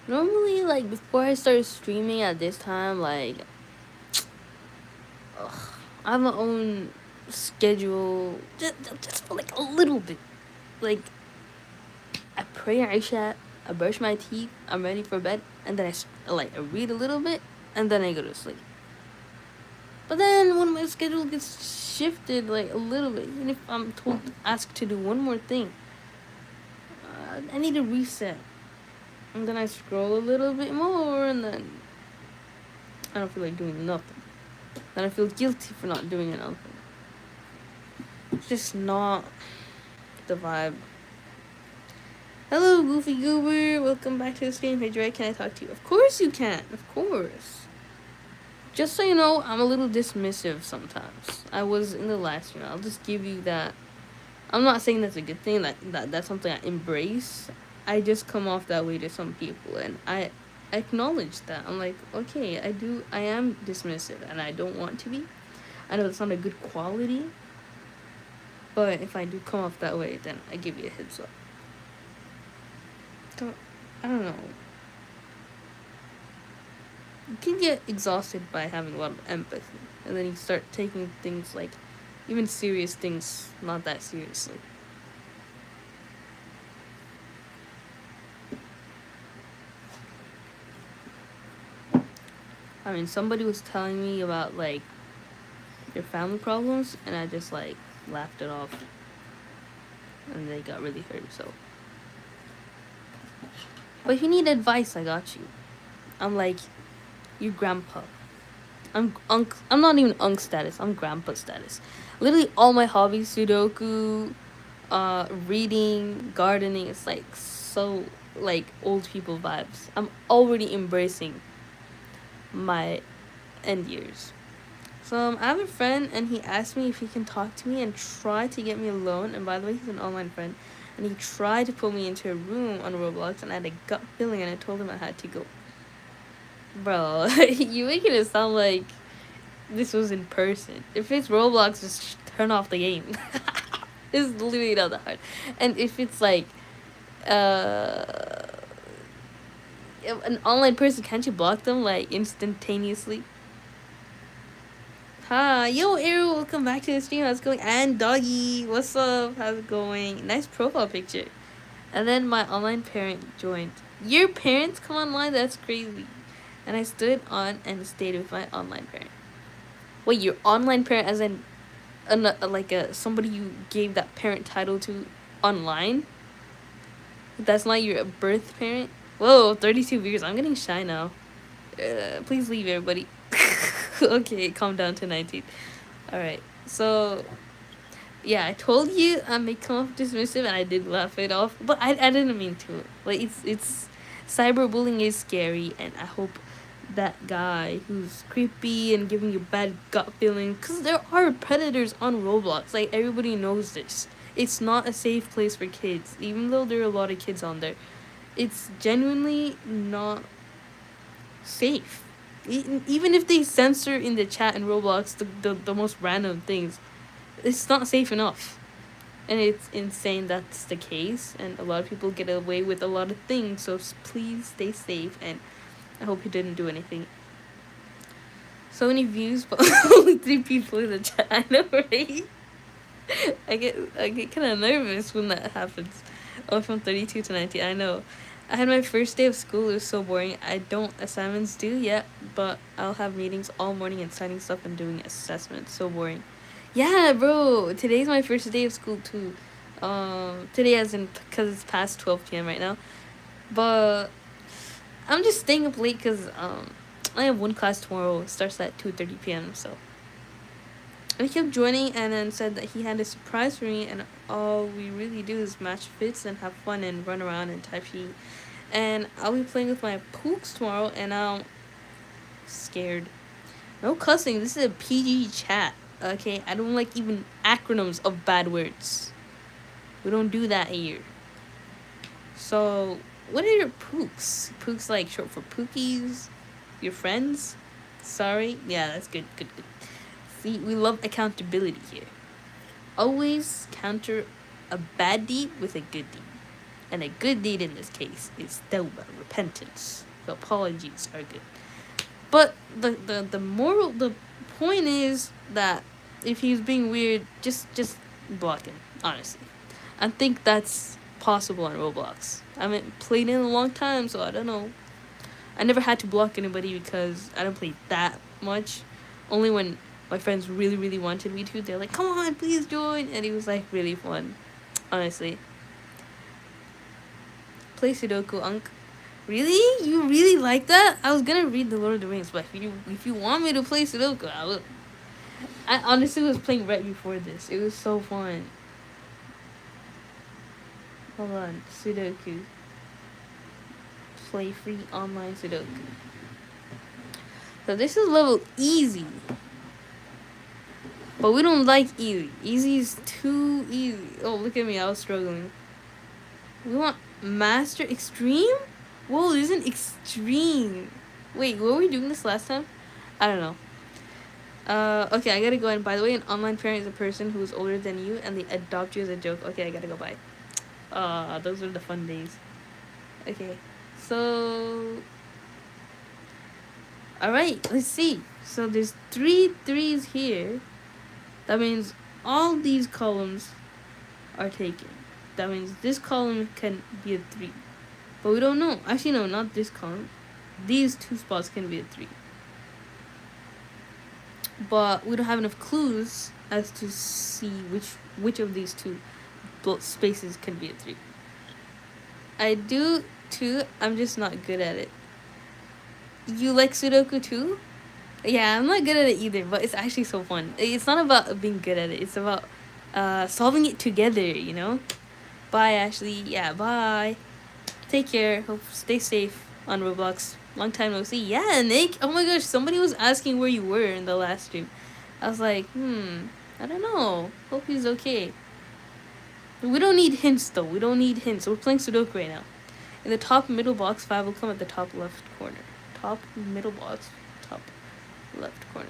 Normally, like, before I start streaming at this time, like, I have my own schedule, just for, like, a little bit. Like, I pray Isha, I brush my teeth, I'm ready for bed, and then I read a little bit, and then I go to sleep. But then when my schedule gets shifted, like, a little bit, even if I'm asked to do one more thing, I need to reset. And then I scroll a little bit more, and then I don't feel like doing nothing. Then I feel guilty for not doing anything. It's just not the vibe. Hello, Goofy Goober. Welcome back to the stream. Hey, Dre, can I talk to you? Of course you can. Of course. Just so you know, I'm a little dismissive sometimes. I was in the last stream. I'll just give you that. I'm not saying that's a good thing. That's something I embrace. I just come off that way to some people, and I acknowledge that. I'm like, okay, I am dismissive, and I don't want to be. I know it's not a good quality, but if I do come off that way, then I give you a heads up. I don't know. You can get exhausted by having a lot of empathy, and then you start taking things like, even serious things, not that seriously. I mean, somebody was telling me about, like, their family problems, and I just, like, laughed it off, and they got really hurt. So, but if you need advice, I got you. I'm like your grandpa. I'm not even unk status. I'm grandpa status. Literally all my hobbies: Sudoku, reading, gardening. It's like so like old people vibes. I'm already embracing my end years. So I have a friend, and he asked me if he can talk to me and try to get me a loan. And by the way, he's an online friend, and he tried to put me into a room on Roblox, and I had a gut feeling, and I told him I had to go. Bro, you making it sound like this was in person. If it's Roblox, just turn off the game. It's literally not that hard. And if it's like uh an online person, can't you block them like instantaneously? Hi, yo, Arrow, welcome back to the stream. How's it going? And Doggy, what's up? How's it going? Nice profile picture. And then my online parent joined. Your parents come online? That's crazy. And I stood on and stayed with my online parent. Wait, your online parent as in like a somebody you gave that parent title to online? That's not your birth parent? Whoa, 32 viewers. I'm getting shy now. Please leave, everybody. Okay, calm down to 19. Alright, so yeah, I told you I may come off dismissive, and I did laugh it off, but I didn't mean to. Like, it's cyberbullying is scary, and I hope that guy who's creepy and giving you bad gut feeling, because there are predators on Roblox. Like, everybody knows this. It's not a safe place for kids, even though there are a lot of kids on there. It's genuinely not safe. Even if they censor in the chat in Roblox the most random things, it's not safe enough. And it's insane that's the case, and a lot of people get away with a lot of things, so please stay safe, and I hope you didn't do anything. So many views, but only 3 people in the chat. I know, right? I get kind of nervous when that happens. Oh, from 32 to 90, I know. I had my first day of school. It was so boring. I don't assignments due yet, but I'll have meetings all morning and signing stuff and doing assessments. So boring. Yeah, bro. Today's my first day of school too. Today as in because it's past 12 p.m. right now. But I'm just staying up late because I have one class tomorrow. It starts at 2:30 p.m. So he kept joining and then said that he had a surprise for me, and all we really do is match fits and have fun and run around and type sheet. And I'll be playing with my pooks tomorrow, and I'm scared. No cussing. This is a PG chat. Okay, I don't like even acronyms of bad words. We don't do that here. So, what are your pooks? Pooks like short for pookies? Your friends? Sorry? Yeah, that's good. See, we love accountability here. Always counter a bad deed with a good deed. And a good deed in this case is tawbah, repentance. The apologies are good. But the point is that if he's being weird, just block him, honestly. I think that's possible on Roblox. I haven't played in a long time, so I don't know. I never had to block anybody because I don't play that much. Only when my friends really, really wanted me to. They're like, come on, please join. And it was like really fun, honestly. Play Sudoku, Unk. Really? You really like that? I was gonna read The Lord of the Rings, but if you want me to play Sudoku, I will. I honestly was playing right before this. It was so fun. Hold on, Sudoku. Play free online Sudoku. So this is level easy. But we don't like easy. Easy is too easy. Oh, look at me. I was struggling. We want Master Extreme? Whoa, this isn't extreme. Wait, were we doing this last time? I don't know. Okay, I gotta go. And by the way, an online parent is a person who is older than you and they adopt you as a joke. Okay, I gotta go. Bye. Those are the fun days. Okay, so... Alright, let's see. So there's 3 threes here. That means all these columns are taken. That means this column can be a 3. But we don't know. Actually, no, not this column. These 2 spots can be a 3. But we don't have enough clues as to see which of these 2 spaces can be a 3. I do too. I'm just not good at it. You like Sudoku too? Yeah, I'm not good at it either, but it's actually so fun. It's not about being good at it. It's about solving it together, you know? Bye, Ashley. Yeah, bye. Take care. Hope stay safe on Roblox. Long time no see. Yeah, Nick. Oh my gosh, somebody was asking where you were in the last stream. I was like, I don't know. Hope he's okay. We don't need hints though. We don't need hints. We're playing Sudoku right now. In the top middle box, 5 will come at the top left corner. Top middle box, top left corner.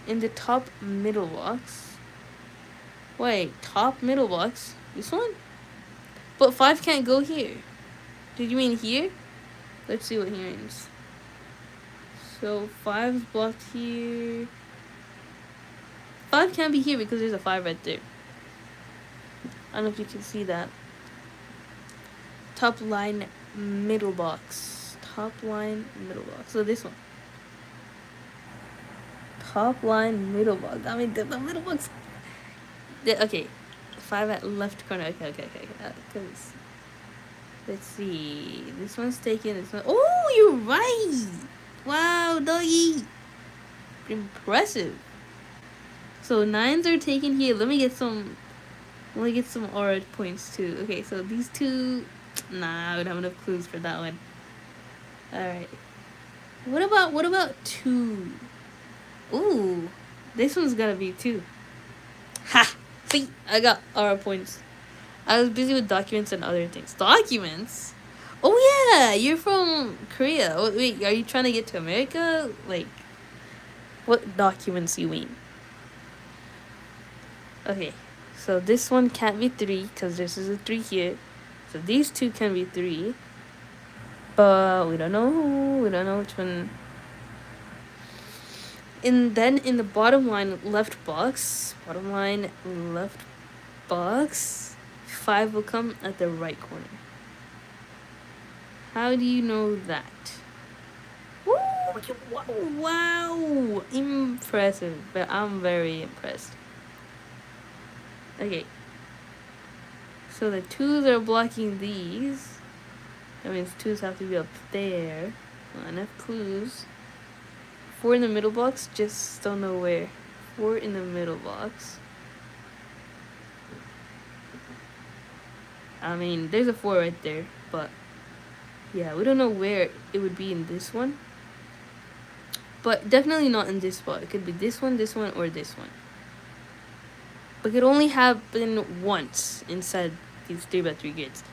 In the top middle box. Wait, top middle box? This one? But 5 can't go here. Did you mean here? Let's see what he means. So 5's blocked here. 5 can't be here because there's a 5 right there. I don't know if you can see that. Top line middle box. Top line middle box. So this one. Top line middle box. I mean the middle box. Okay. 5 at left corner. Okay. Because let's see. This one's taken. This one. Oh, you're right. Wow, doggy. Impressive. So 9s are taken here. Let me get some aura points too. Okay, so these 2. Nah, I don't have enough clues for that one. Alright. What about 2? Ooh. This one's gotta be 2. Ha! See? I got aura points. I was busy with documents and other things. Documents? Oh yeah! You're from Korea. Wait, are you trying to get to America? Like, what documents you mean? Okay. So this one can't be 3 because this is a 3 here. So these 2 can be 3. But we don't know. We don't know which one. And then in the bottom line left box, 5 will come at the right corner. How do you know that? Woo! Wow! Impressive. But I'm very impressed. Okay. So the 2s are blocking these. That means 2s have to be up there. Not enough clues. 4 in the middle box, just don't know where. 4 in the middle box. I mean, there's a 4 right there, but yeah, we don't know where it would be in this one. But definitely not in this spot. It could be this one, or this one. But it could only happen once inside these 3x3 grids.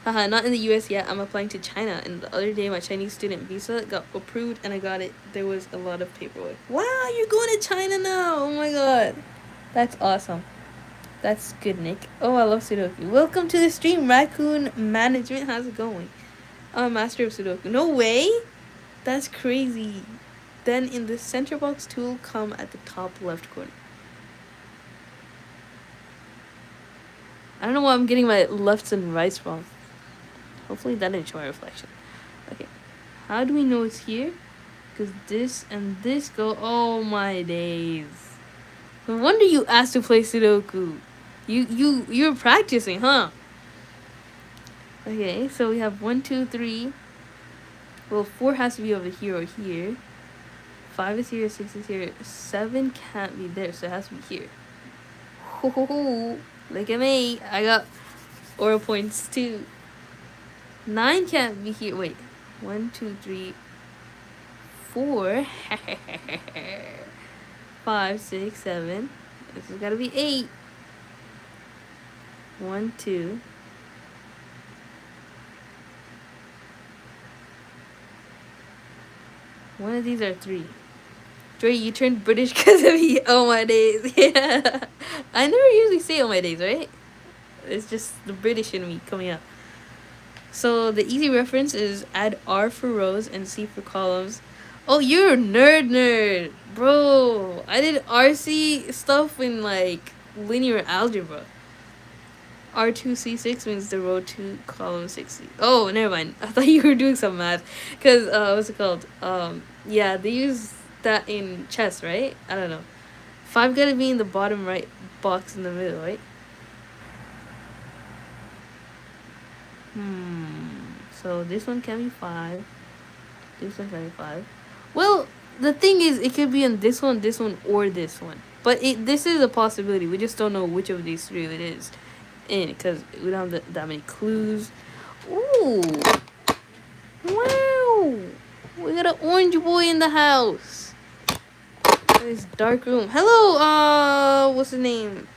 Haha, not in the US yet. I'm applying to China. And the other day, my Chinese student visa got approved and I got it. There was a lot of paperwork. Wow, you're going to China now. Oh my god. That's awesome. That's good, Nick. Oh, I love Sudoku. Welcome to the stream, Raccoon Management. How's it going? I'm a master of Sudoku. No way? That's crazy. Then in the center box tool, come at the top left corner. I don't know why I'm getting my lefts and rights wrong. Hopefully that didn't show my reflection. Okay. How do we know it's here? Because this and this go... Oh my days. No wonder you asked to play Sudoku. You're practicing, huh? Okay, so we have 1, 2, 3. Well, 4 has to be over here or here. 5 is here, 6 is here. 7 can't be there, so it has to be here. Ho ho ho! Look at me! I got aura points too. 9 can't be here. Wait. 1, 2, 3, 4. 5, 6, 7. This has got to be 8. 1, 2. One of these are 3. Dre, you turned British because of me. Oh my days. Yeah. I never usually say oh my days, right? It's just the British in me coming out. So the easy reference is add R for rows and C for columns. Oh, you're a nerd. Bro, I did RC stuff in like linear algebra. R2C6 means the row 2 column 60. Oh, never mind. I thought you were doing some math. Because, what's it called? Yeah, they use that in chess, right? I don't know. 5 gotta be in the bottom right box in the middle, right? So this one can be 5. This one can be 5. Well, the thing is, it could be in this one, or this one. But this is a possibility. We just don't know which of these 3 it is in, because we don't have that many clues. Ooh. Wow. We got an orange boy in the house. This dark room. Hello, what's his name?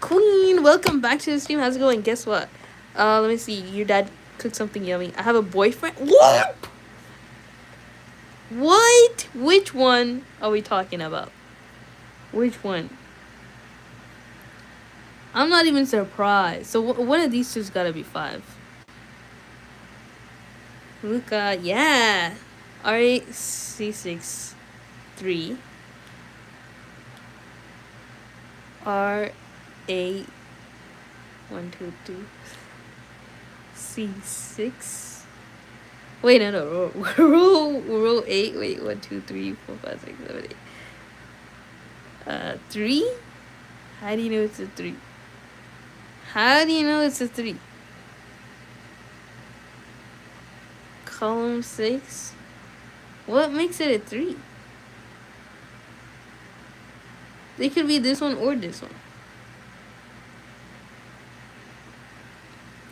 Queen, welcome back to the stream. How's it going? Guess what? Let me see. Your dad cooked something yummy. I have a boyfriend. What? What? Which one are we talking about? Which one? I'm not even surprised. So one of these two's gotta be 5. Luca, yeah. R8, C6, 3. R8, 1, 2, 3. C6. Wait, no. Row 8. Wait, 1, 2, 3, 4, 5, 6, 7, 8. 3? How do you know it's a 3? How do you know it's a 3? Column 6? What makes it a 3? They could be this one or this one.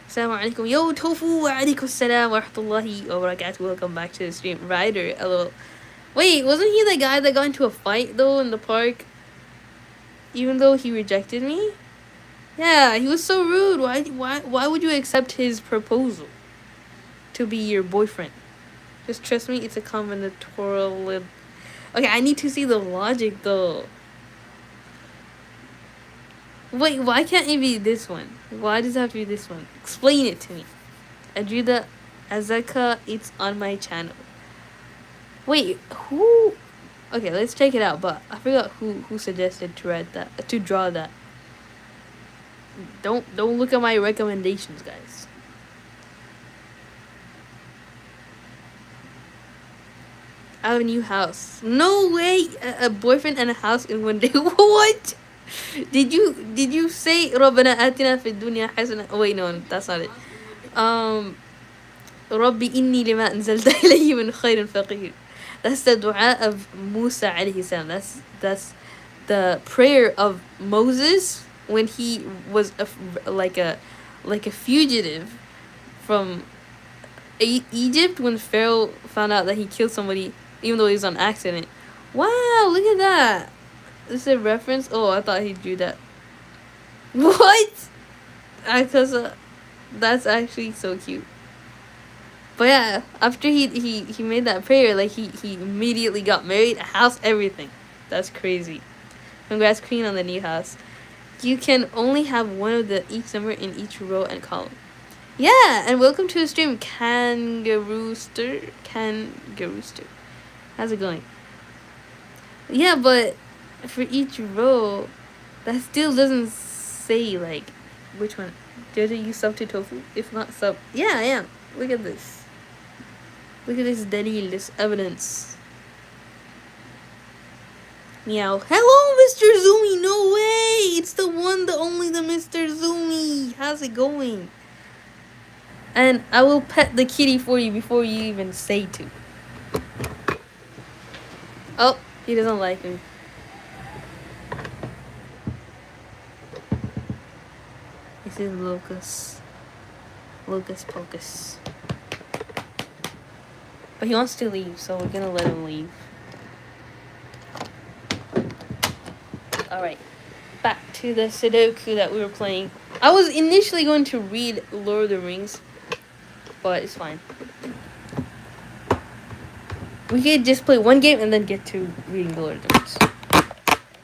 Assalamu alaikum. Yo, Tofu, wa alaikum assalam wa rahmatullahi wa barakatuh. Welcome back to the stream. Ryder, hello. Wait, wasn't he the guy that got into a fight, though, in the park? Even though he rejected me? Yeah, he was so rude. Why would you accept his proposal to be your boyfriend? Just trust me, it's a combinatorial... Okay, I need to see the logic, though. Wait, why can't it be this one? Why does it have to be this one? Explain it to me. Adrida Azaka, it's on my channel. Wait, who... Okay, let's check it out, but I forgot who suggested to draw that. Don't look at my recommendations, guys. I have a new house. No way! A boyfriend and a house in one day. What? Did you say ربنا آتنا في الدنيا حسنة? Oh, wait, no, that's not it. ربي إني لما أنزلت إليه من خير فقير. That's the dua of Musa alayhi salam. That's the prayer of Moses when he was like a fugitive from Egypt, when Pharaoh found out that he killed somebody even though he was on accident. Wow, look at that. This is a reference. Oh, I thought he drew that. What? Because that's actually so cute. But yeah, after he made that prayer, like he immediately got married, a house, everything. That's crazy. Congrats, Queen, on the new house. You can only have one of the each number in each row and column. Yeah, and welcome to the stream, Kangarooster. Kangarooster. How's it going? Yeah, but for each row, that still doesn't say like which one. Did you use sub to tofu? If not sub, yeah, I am. Look at this. Look at this delil, this evidence. Meow. Hello, Mr. Zoomy. No way. It's the one, the only, the Mr. Zoomy. How's it going? And I will pet the kitty for you before you even say to. Oh, he doesn't like me. This is Locus. Locus Pocus. But he wants to leave, so we're gonna let him leave. Alright. Back to the Sudoku that we were playing. I was initially going to read Lord of the Rings, but it's fine. We could just play one game and then get to reading the Lord of the Rings.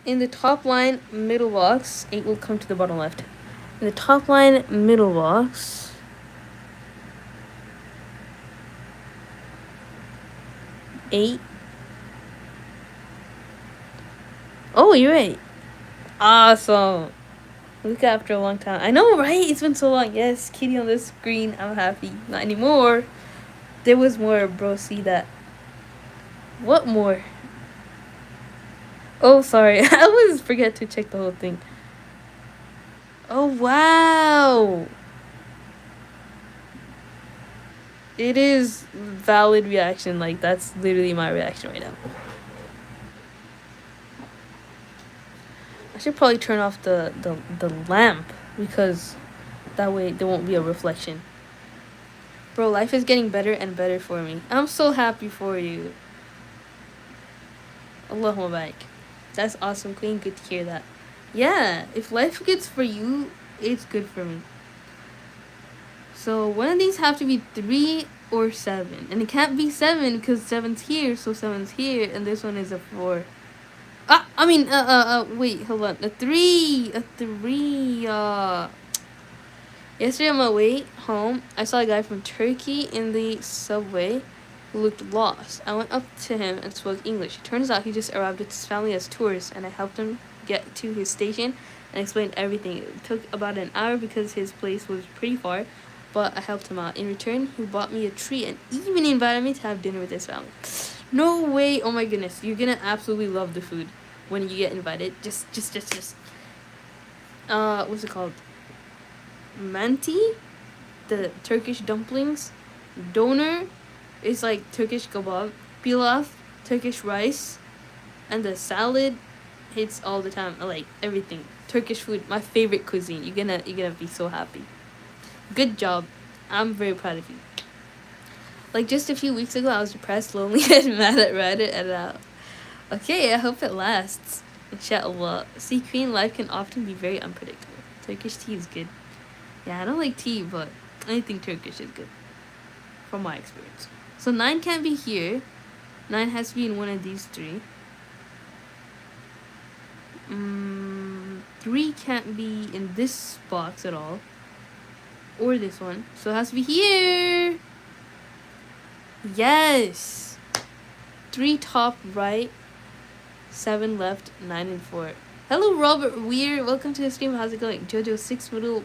In the top line, middle box, 8 will come to the bottom left. In the top line, middle box, 8. Oh, you're right. Awesome. Look after a long time. I know, right? It's been so long. Yes, kitty on the screen. I'm happy. Not anymore. There was more, bro. See that? What more? Oh, sorry. I always forget to check the whole thing. Oh, wow. It is valid reaction. Like, that's literally my reaction right now. I should probably turn off the lamp, because that way there won't be a reflection. Bro, life is getting better and better for me. I'm so happy for you. Allahumma baik. That's awesome, Queen. Good to hear that. Yeah, if life gets for you, it's good for me. So one of these have to be 3 or 7. And it can't be 7 because 7's here, so 7's here. And this one is a 4. Wait, hold on. A 3. Yesterday on my way home, I saw a guy from Turkey in the subway who looked lost. I went up to him and spoke English. It turns out he just arrived with his family as tourists, and I helped him get to his station and explained everything. It took about an hour because his place was pretty far, but I helped him out. In return, he bought me a treat and even invited me to have dinner with his family. No way. Oh my goodness. You're gonna absolutely love the food when you get invited. Just. What's it called? Manti? The Turkish dumplings. Doner is like Turkish kebab. Pilaf, Turkish rice. And the salad hits all the time. I like everything. Turkish food, my favorite cuisine. You're gonna be so happy. Good job. I'm very proud of you. Like just a few weeks ago, I was depressed, lonely, and mad at Reddit, and okay, I hope it lasts. Inshallah. See, Korean life can often be very unpredictable. Turkish tea is good. Yeah, I don't like tea, but anything Turkish is good. From my experience. So 9 can't be here. 9 has to be in one of these 3. 3 can't be in this box at all. Or this one. So it has to be here. Yes. 3 top right. 7 left. 9 and 4. Hello, Robert Weir. Welcome to the stream. How's it going? Jojo, 6 middle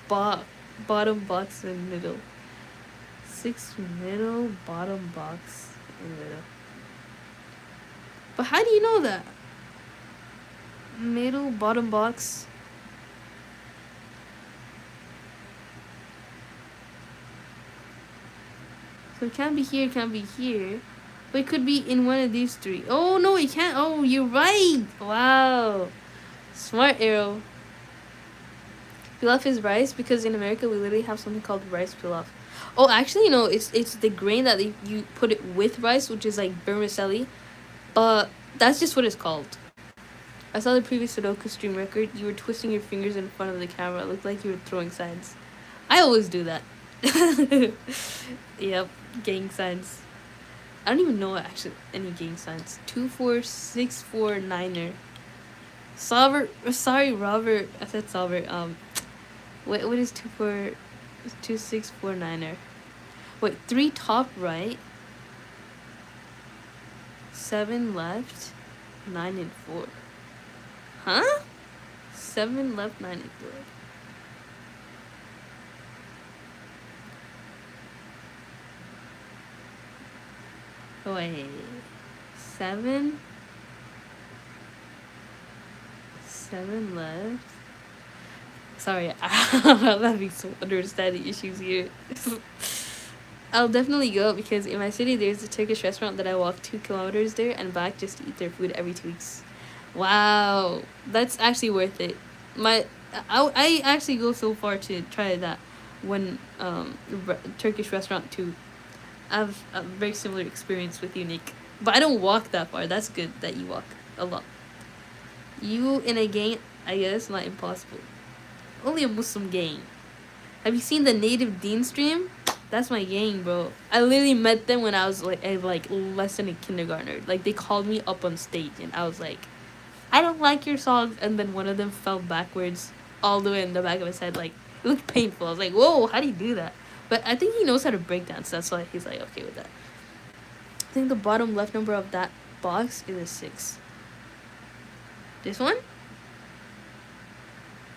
bottom box in middle. 6 middle bottom box in middle. But how do you know that? Middle bottom box. So it can't be here, it can't be here. But it could be in one of these 3. Oh, no, it can't. Oh, you're right. Wow. Smart arrow. Pilaf is rice because in America we literally have something called rice pilaf. Oh, actually, no, it's the grain that you put it with rice, which is like vermicelli. But that's just what it's called. I saw the previous Sudoku stream record. You were twisting your fingers in front of the camera. It looked like you were throwing signs. I always do that. Yep, gang signs. I don't even know actually any gang signs. 2 4 6 4 9er. Sorry, Robert. I said Solver. What is 2649er? Wait, 3 top right, 7 left, 9 and 4. Huh? 7 left, 9 and 4. Wait, 7 left. Sorry, I'm having some understanding issues here. I'll definitely go because in my city there's a Turkish restaurant that I walk 2 kilometers there and back just to eat their food every 2 weeks. Wow, that's actually worth it. I actually go so far to try that one Turkish restaurant too. I have a very similar experience with Unique, but I don't walk that far. That's good that you walk a lot. You in a gang, I guess, not impossible. Only a Muslim gang. Have you seen the Native Dean stream? That's my gang, bro. I literally met them when I was like less than a kindergartner. Like they called me up on stage and I was like, I don't like your songs, and then one of them fell backwards all the way in the back of his head. Like it looked painful. I was like, whoa, how do you do that? But I think he knows how to break dance. That's why he's like okay with that. I think the bottom left number of that box is a 6. This one?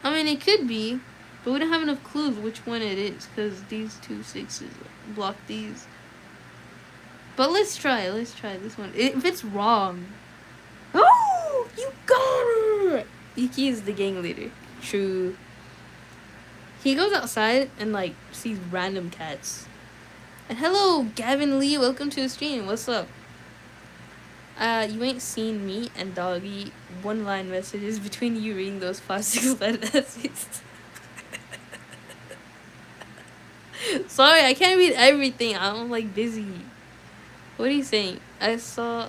I mean, it could be, but we don't have enough clues which one it is because these 2 6s block these. But let's try this one. If it's wrong, oh, you got it. Iki is the gang leader. True. He goes outside and like sees random cats. And hello, Gavin Lee. Welcome to the stream. What's up? You ain't seen me and Doggy 1-line messages between you reading those 5-6 line essays. Sorry, I can't read everything. I'm like busy. What are you saying? I saw.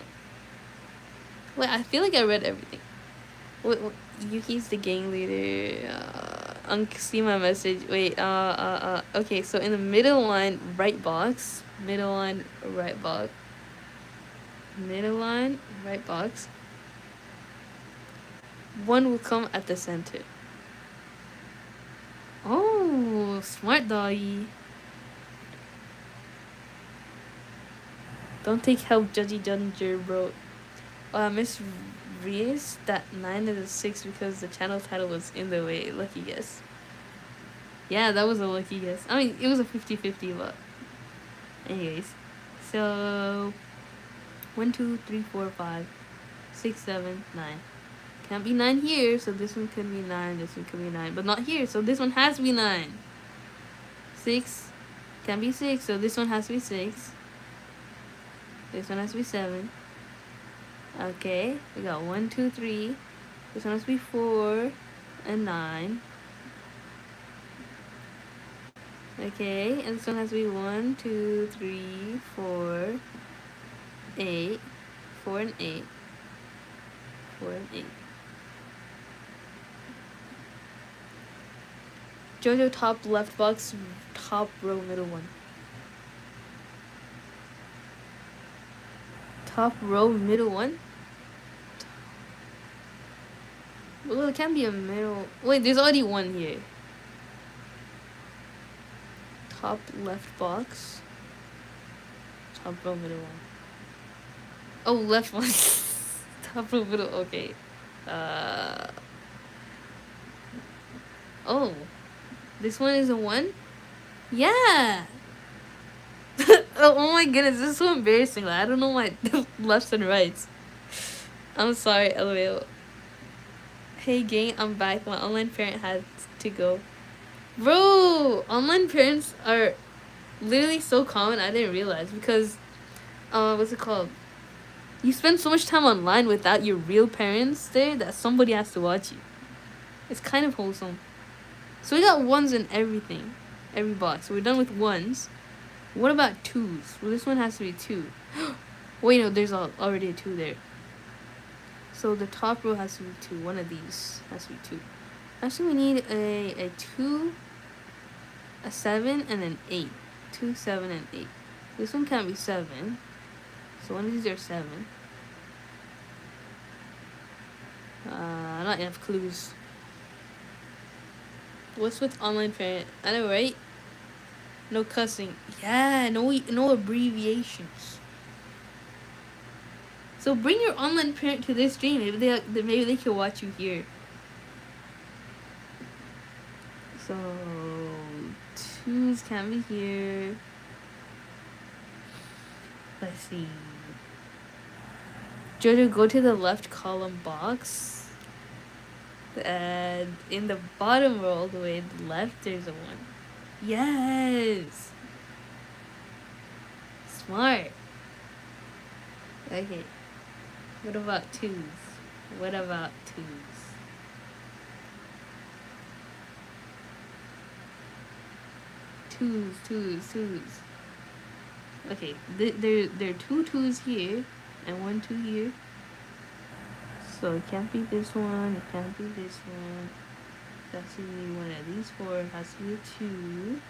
Wait, I feel like I read everything. What Yuki's the gang leader. See my message. Wait. Okay, so in the middle line, right box. Middle line, right box. Middle line, right box. One will come at the center. Oh, smart doggy. Don't take help, Judgy Dunger, bro. Miss Reese, that 9 is a 6 because the channel title was in the way. Lucky guess. Yeah, that was a lucky guess. I mean, it was a 50-50, but anyways. So 1, 2, 3, 4, 5, 6, 7, 9. Can't be 9 here, so this one could be 9. This one could be 9, but not here, so this one has to be 9. 6 can't be 6, so this one has to be 6. This one has to be 7. Okay, we got 1, 2, 3. This one has to be 4 and 9. Okay, and this one has to be 1, 2, 3, 4, 8. 4 and 8. 4 and 8. Jojo top left box, top row middle one. Top row middle one. Well, it can't be a middle. Wait, there's already one here. Top left box. Top row middle one. Oh, left one. Top row middle. Okay. Oh, this one is a 1. Yeah. Oh my goodness, this is so embarrassing. Like, I don't know my lefts and rights. I'm sorry, LOL. Hey gang, I'm back. My online parent had to go. Bro, online parents are literally so common. I didn't realize because, what's it called? You spend so much time online without your real parents there that somebody has to watch you. It's kind of wholesome. So we got 1s in everything, every box. So we're done with 1s. What about 2s? Well, this one has to be 2. Wait, no, there's already a 2 there. So the top row has to be 2. One of these has to be 2. Actually, we need a 2, a 7, and an 8. 2, 7, and 8. This one can't be 7. So one of these are 7. Not enough clues. What's with online parent? I know, right? No cussing. Yeah, no abbreviations. So bring your online parent to this stream. Maybe they can watch you here. So twos can be here. Let's see. Jojo, go to the left column box. And in the bottom row, all the way to the left, there's a 1. Yes! Smart. Okay. What about twos? What about twos? Twos. Okay, there are 2 twos here and 1 2 here. So it can't be this one, it can't be this one. That's usually one of these 4. It has to be a 2.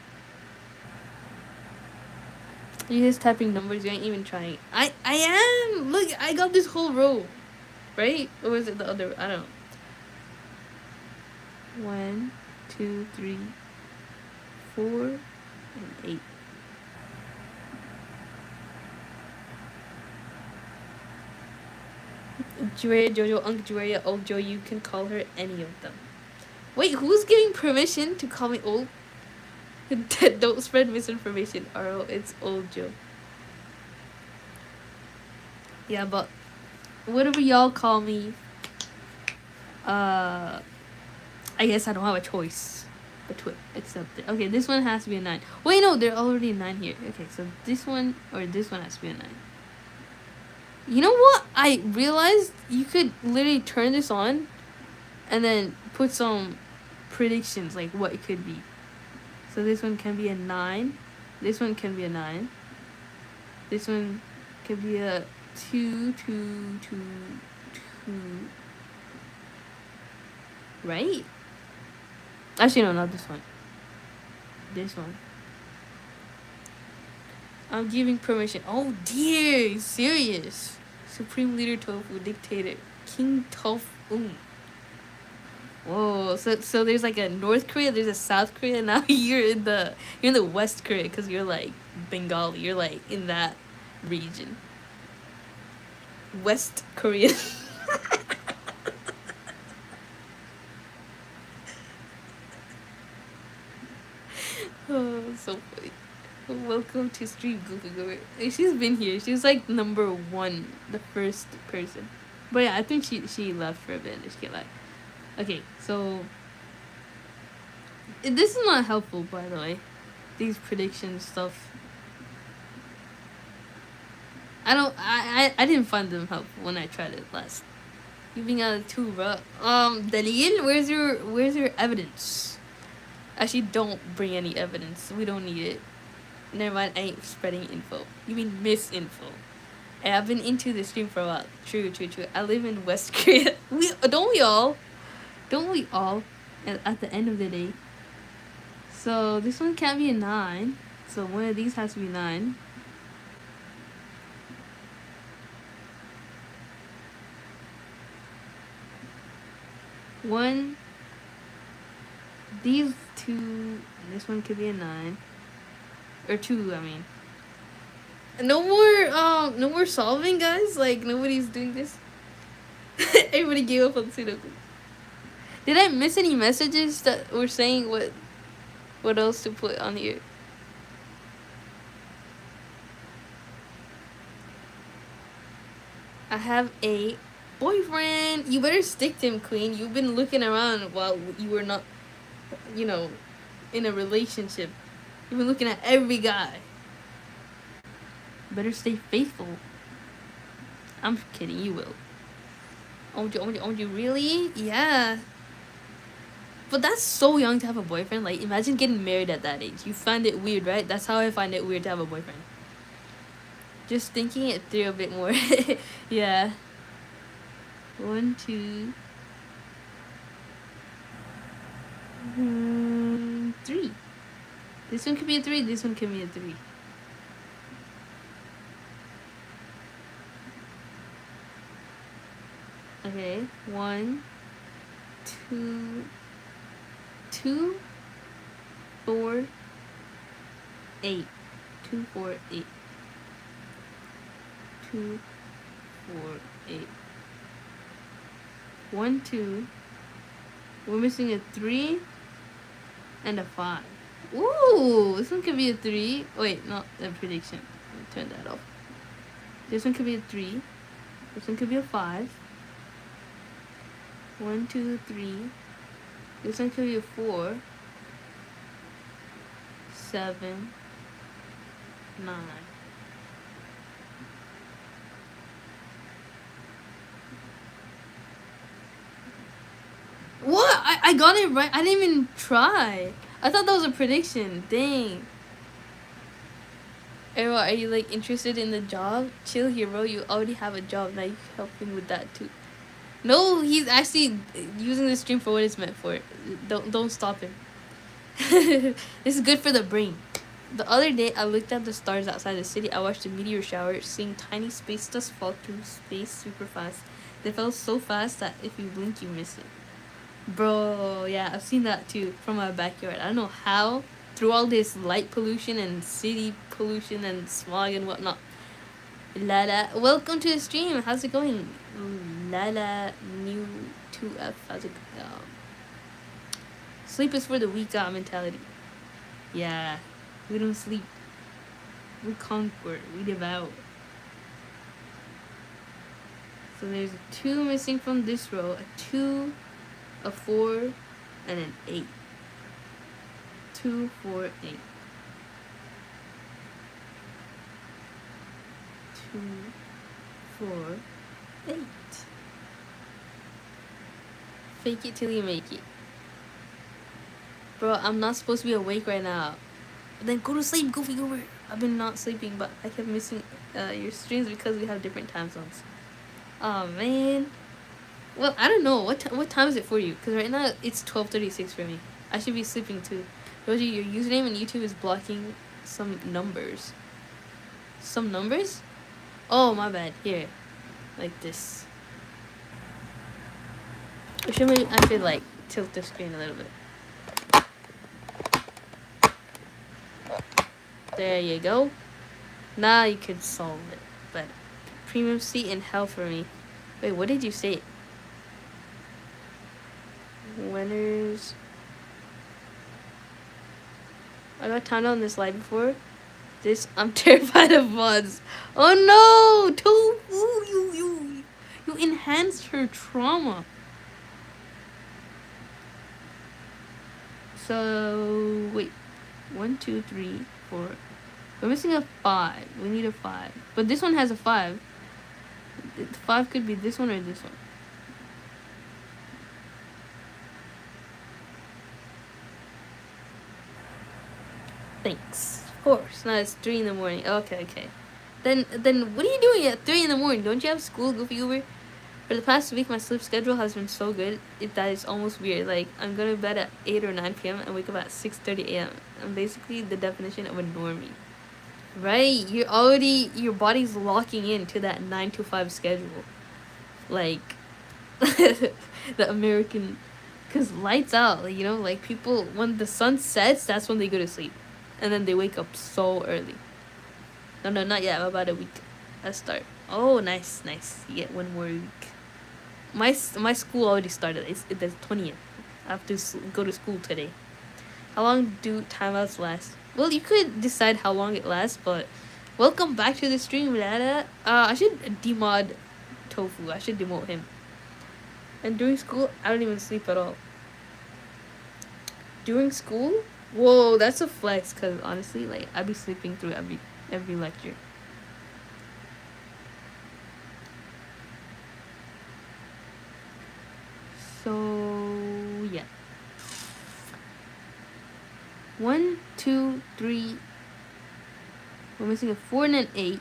You're just typing numbers, you ain't even trying. I am! Look, I got this whole row. Right? Or was it the other? I don't know. 1, 2, 3, 4, and 8. Julia, Jojo, Uncle Julia, Old Joe, you can call her any of them. Wait, who's giving permission to call me old? Don't spread misinformation, Arlo. It's Old Joe. Yeah, but whatever y'all call me, I guess I don't have a choice but to accept it. Okay, this one has to be a 9. Wait, no, there's already a 9 here. Okay, so this one or this one has to be a 9. You know what? I realized you could literally turn this on and then put some predictions, like what it could be. So this one can be a 9. This one can be a 9. This one could be a 2, 2, 2, 2. Right? Actually, no, not this one. This one. I'm giving permission. Oh dear, serious. Supreme Leader Tofu, Dictator, King Tofu. Whoa, so there's like a North Korea, there's a South Korea. Now you're in the West Korea because you're like Bengali. You're like in that region. West Korea. Oh, so funny. Welcome to Stream Goofy Goer. She's been here. She was like number 1, the first person. But yeah, I think she left for a bit and she came back. Okay, so this is not helpful, by the way. These prediction stuff. I didn't find them helpful when I tried it last. You being out of 2, bro. Dalil, where's your evidence? Actually, don't bring any evidence. We don't need it. Never mind, I ain't spreading info. You mean misinfo. And I've been into the stream for a while. True. I live in West Korea. Don't we all? At the end of the day. So this one can't be a 9. So one of these has to be 9. One. These 2. This one could be a 9. Or 2, I mean. No more solving, guys. Like nobody's doing this. Everybody gave up on Sudoku. Did I miss any messages that were saying what else to put on here? I have a boyfriend. You better stick to him, Queen. You've been looking around while you were not, in a relationship. You've been looking at every guy. Better stay faithful. I'm kidding, you will. Oh, you really? Yeah. But that's so young to have a boyfriend. Like, imagine getting married at that age. You find it weird, right? That's how I find it weird to have a boyfriend. Just thinking it through a bit more. Yeah. 1, 2, 3. This one could be a 3. This one could be a 3. Okay, 1, 2, 2, 4, 8. 2, 4, 8. 2, 4, 8. 1, 2. We're missing a 3 and a 5. Ooh, this one could be a 3. Wait, not a prediction. Turn that off. This one could be a 3. This one could be a 5. 1, 2, 3. This one could be a 4. 7, 9. What? I got it right. I didn't even try. I thought that was a prediction. Dang. Errol, are you like interested in the job? Chill here, bro. You already have a job. Now you can help him with that too. No, he's actually using the stream for what it's meant for. Don't stop him. This is good for the brain. The other day, I looked at the stars outside the city. I watched a meteor shower, seeing tiny space dust fall through space super fast. They fell so fast that if you blink, you miss it. Bro, yeah, I've seen that too from my backyard. I don't know how, through all this light pollution and city pollution and smog and whatnot. Lala, welcome to the stream. How's it going? Lala, new 2F. How's it going? Sleep is for the weak mentality. Yeah, we don't sleep. We conquer. We devour. So there's a 2 missing from this row. A 2, a 4, and an 8. 2, 4, 8. 2, 4, 8. Fake it till you make it. Bro, I'm not supposed to be awake right now. Then go to sleep, Goofy Goober. I've been not sleeping, but I kept missing your streams because we have different time zones. Oh man. Well, I don't know. What time is it for you? Because right now it's 12:36 for me. I should be sleeping too. Rosie, your username on YouTube is blocking some numbers. Some numbers? Oh, my bad. Here. Like this. Or should I should like tilt the screen a little bit. There you go. Now you could solve it. But premium seat in hell for me. Wait, what did you say? Winners. I got timed on this slide before. I'm terrified of mods. Oh no! You enhanced her trauma. So wait. 1, 2, 3, 4. We're missing a 5. We need a 5. But this one has a 5. The 5 could be this one or this one. Thanks. Of course. Now it's 3 in the morning. Okay. Then what are you doing at 3 in the morning? Don't you have school, Goofy Goober? For the past week, my sleep schedule has been so good that it's almost weird. Like, I'm going to bed at 8 or 9 p.m. and wake up at 6:30 a.m. I'm basically the definition of a normie. Right? Your body's locking into that 9 to 5 schedule. Like, the American, because lights out, like, like people, when the sun sets, that's when they go to sleep. And then they wake up so early. No, not yet. About a week. Let's start. Oh, nice. You get 1 more week. My school already started. It's the 20th. I have to go to school today. How long do timeouts last? Well, you could decide how long it lasts, but welcome back to the stream, Lada. I should demod Tofu. I should demote him. And during school, I don't even sleep at all. During school? Whoa, that's a flex, because honestly, like, I'd be sleeping through every lecture. So, yeah. 1, 2, 3. We're missing a 4 and an 8.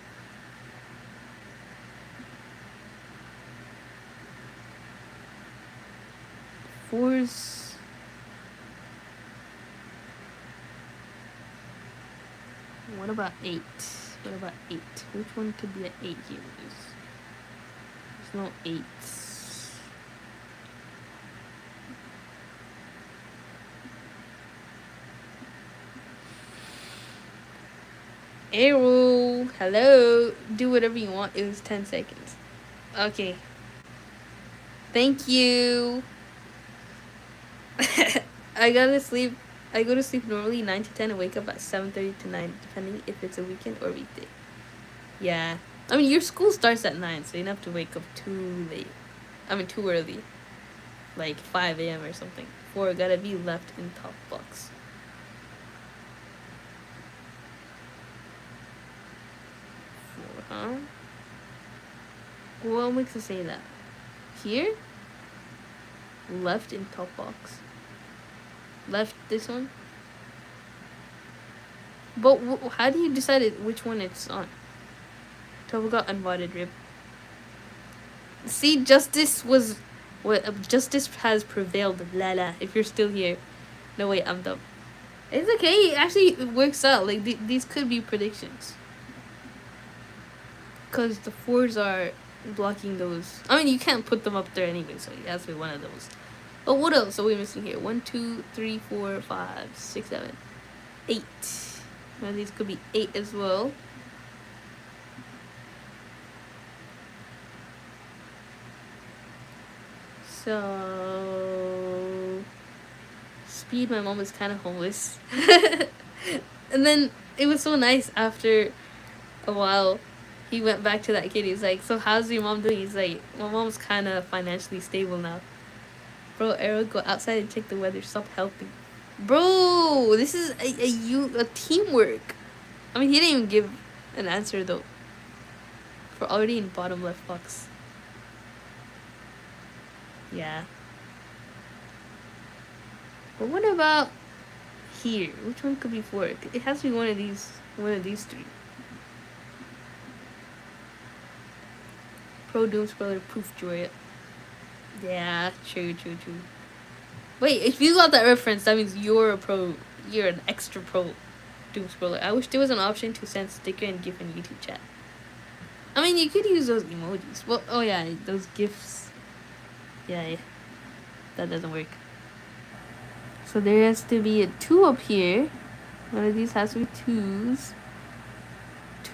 Fours. What about 8? What about 8? Which one could be an 8 here? There's no 8s. Arrow, hello. Do whatever you want. It was 10 seconds. Okay. Thank you. I gotta sleep. I go to sleep normally 9 to 10 and wake up at 7:30 to 9, depending if it's a weekend or weekday. Yeah. I mean, your school starts at 9, so you don't have to wake up too late. I mean, too early. Like 5 a.m. or something. 4 gotta be left in top box. Huh? What makes it say that? Here? Left in top box. Left this one? But how do you decide which one it's on? Tofu got unwanted rib. See, justice was... justice has prevailed, Lala, if you're still here. No, wait, I'm dumb. It's okay, actually, it works out. Like, these could be predictions. Because the 4s are blocking those. I mean, you can't put them up there anyway, so it has to be one of those. But what else are we missing here? 1, 2, 3, 4, 5, 6, 7, 8. One of these could be 8 as well. So... Speed, my mom was kind of homeless. And then it was so nice after a while. He went back to that kid. He's like, so how's your mom doing? He's like, my mom's kind of financially stable now. Bro, Arrow, go outside and check the weather. Stop helping. Bro, this is a teamwork. I mean, he didn't even give an answer, though. We're already in bottom left box. Yeah. But what about here? Which one could be 4? It has to be one of these 3. Pro Doom Scroller Proof Joy. Yeah, true. Wait, if you got that reference, that means you're a pro. You're an extra pro Doom Scroller. I wish there was an option to send sticker and GIF in YouTube chat. I mean, you could use those emojis. Well, oh yeah, those GIFs. Yeah. That doesn't work. So there has to be a 2 up here. One of these has to be 2s.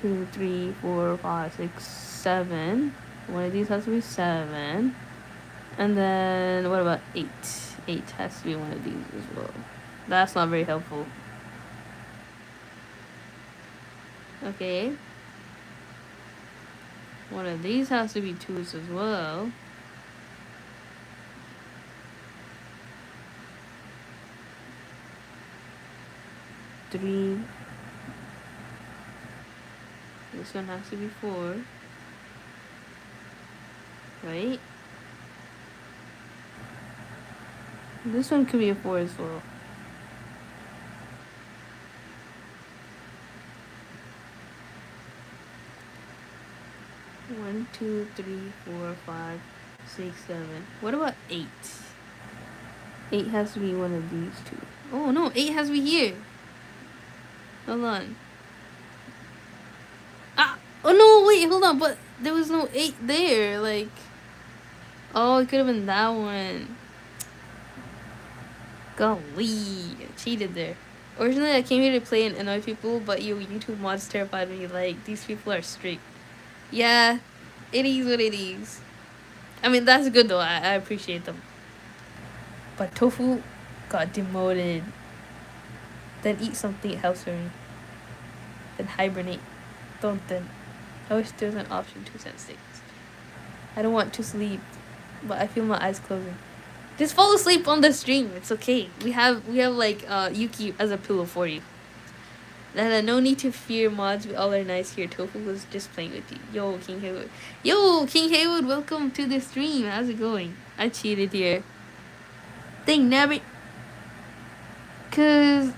2, 3, 4, 5, 6, 7. One of these has to be 7. And then what about 8? 8 has to be one of these as well. That's not very helpful. Okay. One of these has to be 2s as well. Three. This one has to be 4. Right? This one could be a 4 as well. One, 2, 3, 4, 5, 6, 7. What about 8? 8 has to be one of these 2. Oh no, 8 has to be here. Hold on. Oh no, wait, hold on, but there was no 8 there, like... Oh, it could have been that one. Golly, I cheated there. Originally, I came here to play and annoy people, but you YouTube mods terrified me, like, these people are strict. Yeah, it is what it is. I mean, that's good though, I appreciate them. But Tofu got demoted. Then eat something else for me. Then hibernate. Don't then. I wish there was an option to send things. I don't want to sleep, but I feel my eyes closing. Just fall asleep on the stream. It's okay. We have like Yuki as a pillow for you. No need to fear, mods. We all are nice here. Tofu was just playing with you. Yo, King Haywood. Yo, King Haywood, welcome to the stream. How's it going? I cheated here. Dang nabbit. Cause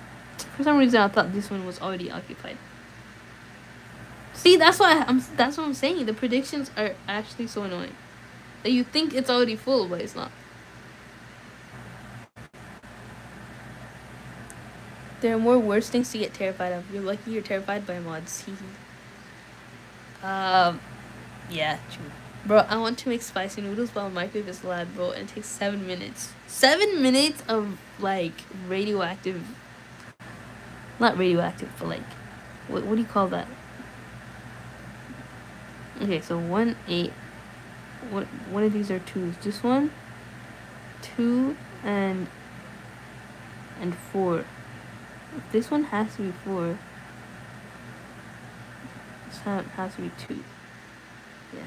for some reason I thought this one was already occupied. See, that's what I'm saying. The predictions are actually so annoying. That you think it's already full, but it's not. There are more worse things to get terrified of. You're lucky you're terrified by mods. Yeah, true. Bro, I want to make spicy noodles while my microwave is loud, bro, and it takes 7 minutes. 7 minutes of, like, radioactive... Not radioactive, but, like, What do you call that? Okay, so 1, 8. What one of these are twos? This one, 2, and 4. This one has to be 4. This one has to be 2. Yeah.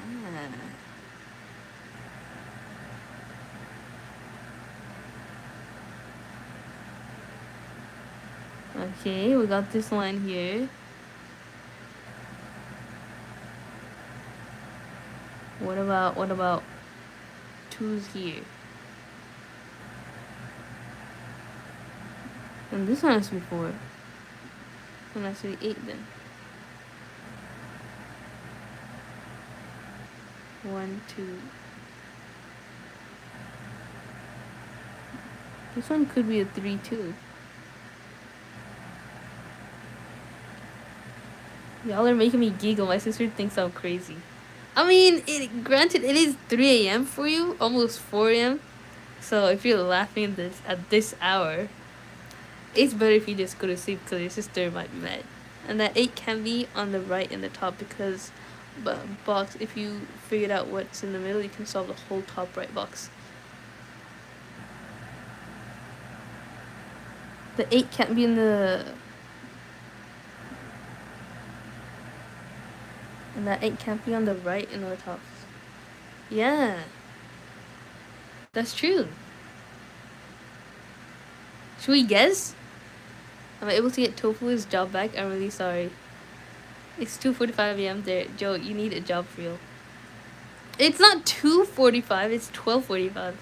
Okay, we got this line here. What about 2's here? And this one has to be 4. This one has to be 8 then. 1, 2. This one could be a 3 too. Y'all are making me giggle. My sister thinks I'm crazy. I mean, granted, it is 3 a.m. for you, almost 4 a.m. So if you're laughing at this hour, it's better if you just go to sleep because your sister might be mad. And that 8 can be on the right and the top because box, if you figured out what's in the middle, you can solve the whole top right box. The 8 can't be in the... And that 8 can't be on the right and the top. Yeah. That's true. Should we guess? Am I able to get Tofu's job back? I'm really sorry. It's 2:45 a.m. there. Joe, you need a job for real. It's not 2:45, it's 12:45.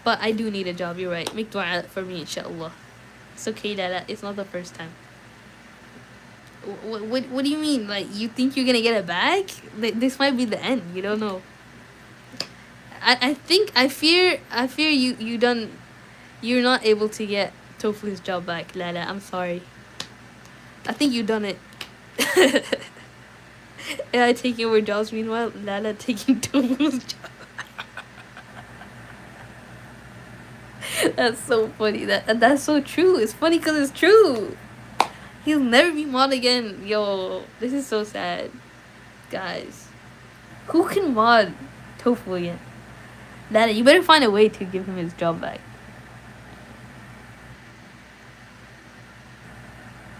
But I do need a job, you're right. Make dua for me, inshallah. It's okay, Dada. It's not the first time. What do you mean? Like, you think you're gonna get it back? This might be the end. You don't know. I fear you're not able to get Tofu's job back, Lala. I'm sorry. I think you done it. And I taking over jobs, meanwhile Lala taking Tofu's job. That's so funny. That's so true. It's funny because it's true. He'll never be mod again. Yo, this is so sad. Guys, who can mod Tofu again? Lala, you better find a way to give him his job back.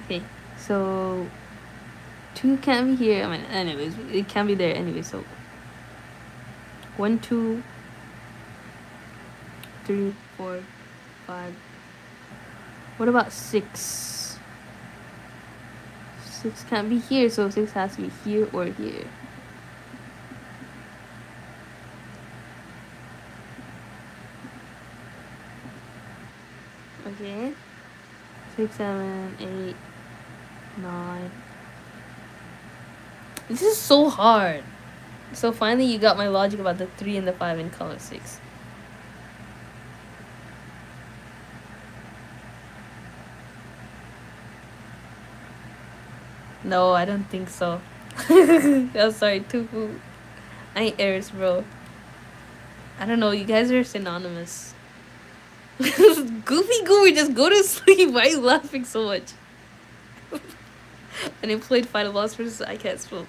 Okay, so 2 can't be here. I mean, anyways, it can't be there anyway. So 1, 2, 3, 4, 5. What about 6? 6 can't be here, so 6 has to be here or here. Okay. 6, 7, 8, 9. This is so hard. So finally you got my logic about the 3 and the 5 in column 6. No, I don't think so. I'm sorry, Tufu. I ain't Eris, bro. I don't know, you guys are synonymous. Goofy Goober, just go to sleep. Why are you laughing so much? Unemployed final boss versus I can't spell.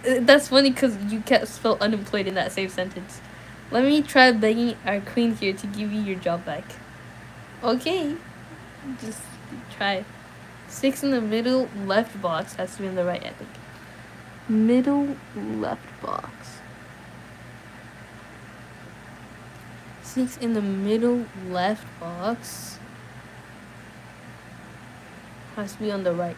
That's funny because you can't spell unemployed in that same sentence. Let me try begging our queen here to give you your job back. Okay. Just try. 6 in the middle left box has to be in the right, I think. Middle left box. 6 in the middle left box has to be on the right.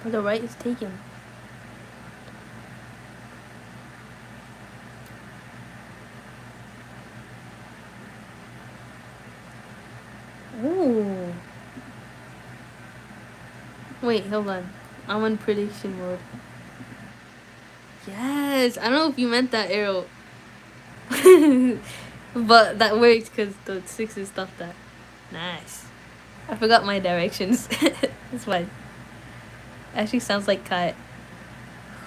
But the right is taken. Ooh. Wait, hold on. I'm on prediction mode. Yes, I don't know if you meant that arrow. But that works because the 6 is stuff that. Nice. I forgot my directions. It's fine. Ashley sounds like Kai.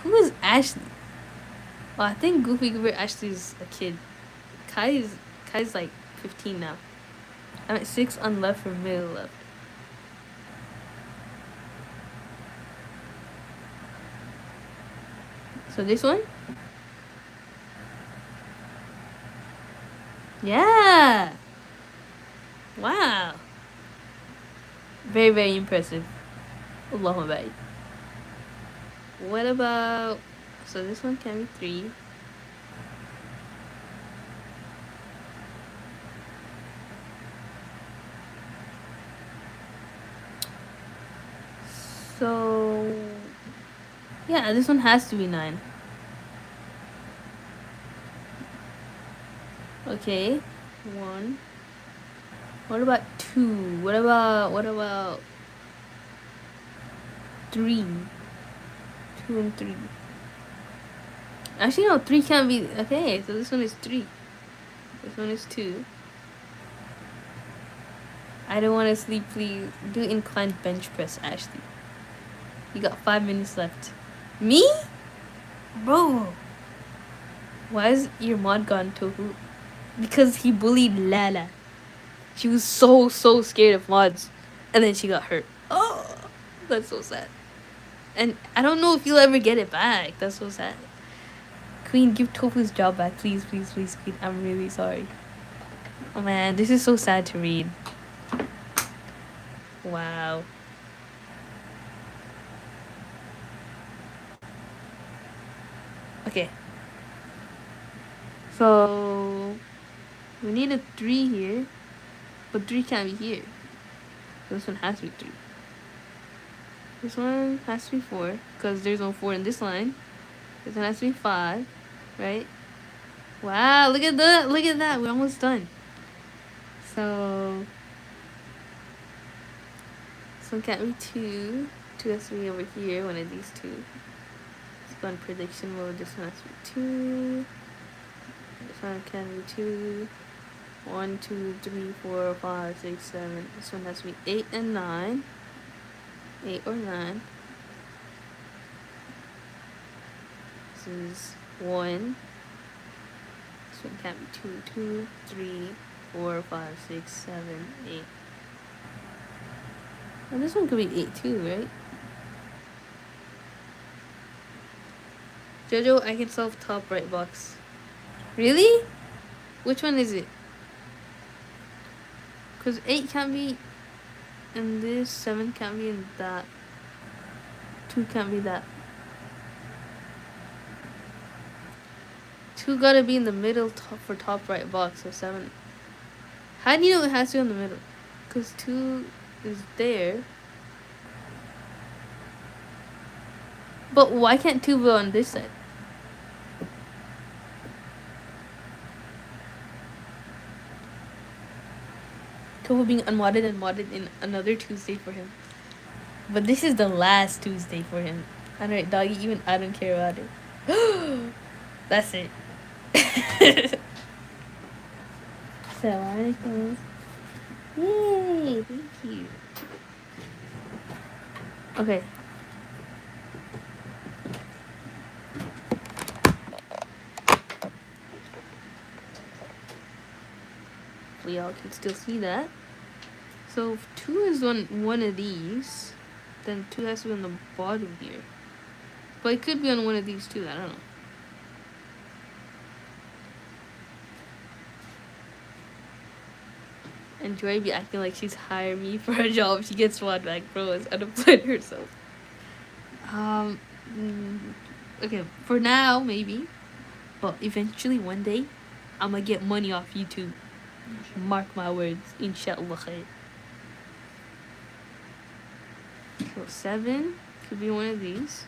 Who is Ashley? Well, I think Goofy Goober actually is a kid. Kai's like 15 now. I'm at 6 on left for middle left. So this one? Yeah! Wow! Very, very impressive. Allahumma baik. What about... So this one can be 3. So... Yeah, this one has to be 9. Okay. 1. What about 2? What about 3? 2 and 3. Actually, no, 3 can't be... Okay, so this one is 3. This one is 2. I don't want to sleep, please. Do inclined bench press, Ashley. You got 5 minutes left. Me? Bro. Why is your mod gone, Tofu? Because he bullied Lala. She was so scared of mods. And then she got hurt. Oh, that's so sad. And I don't know if you'll ever get it back. That's so sad. Queen, give Tofu's job back. Please, please, please, Queen. I'm really sorry. Oh man, this is so sad to read. Wow. Okay. So we need a 3 here. But 3 can't be here. This one has to be 3. This one has to be 4. Because there's no 4 in this line. This one has to be 5. Right? Wow, look at that. Look at that. We're almost done. So this one can't be 2. 2 has to be over here. One of these 2. Let's go in prediction mode. This one has to be 2. This one can be 2. 1, 2, 3, 4, 5, 6, 7. This one has to be 8 and 9. 8 or 9. This is 1. This one can't be 2, 2, 3, 4, 5, 6, 7, 8. And this one could be 8 too, right? Jojo, I can solve top right box. Really? Which one is it? Because 8 can't be in this, 7 can't be in that, 2 can't be that. 2 gotta be in the middle for top right box, so 7. How do you know it has to be in the middle? Because 2 is there. But why can't 2 be on this side? Tofu being unmodded and modded in another Tuesday for him. But this is the last Tuesday for him. Alright, doggy, even I don't care about it. That's it. Assalamualaikum. Yay, thank you. Okay. Hopefully y'all can still see that. So if 2 is on one of these, then 2 has to be on the bottom here. But it could be on one of these too, I don't know. And Joy be acting like she's hired me for a job. She gets one back, bro. Is unemployed herself. Okay, for now maybe, but eventually one day, I'ma get money off YouTube. Mark my words, inshallah. So 7 could be one of these,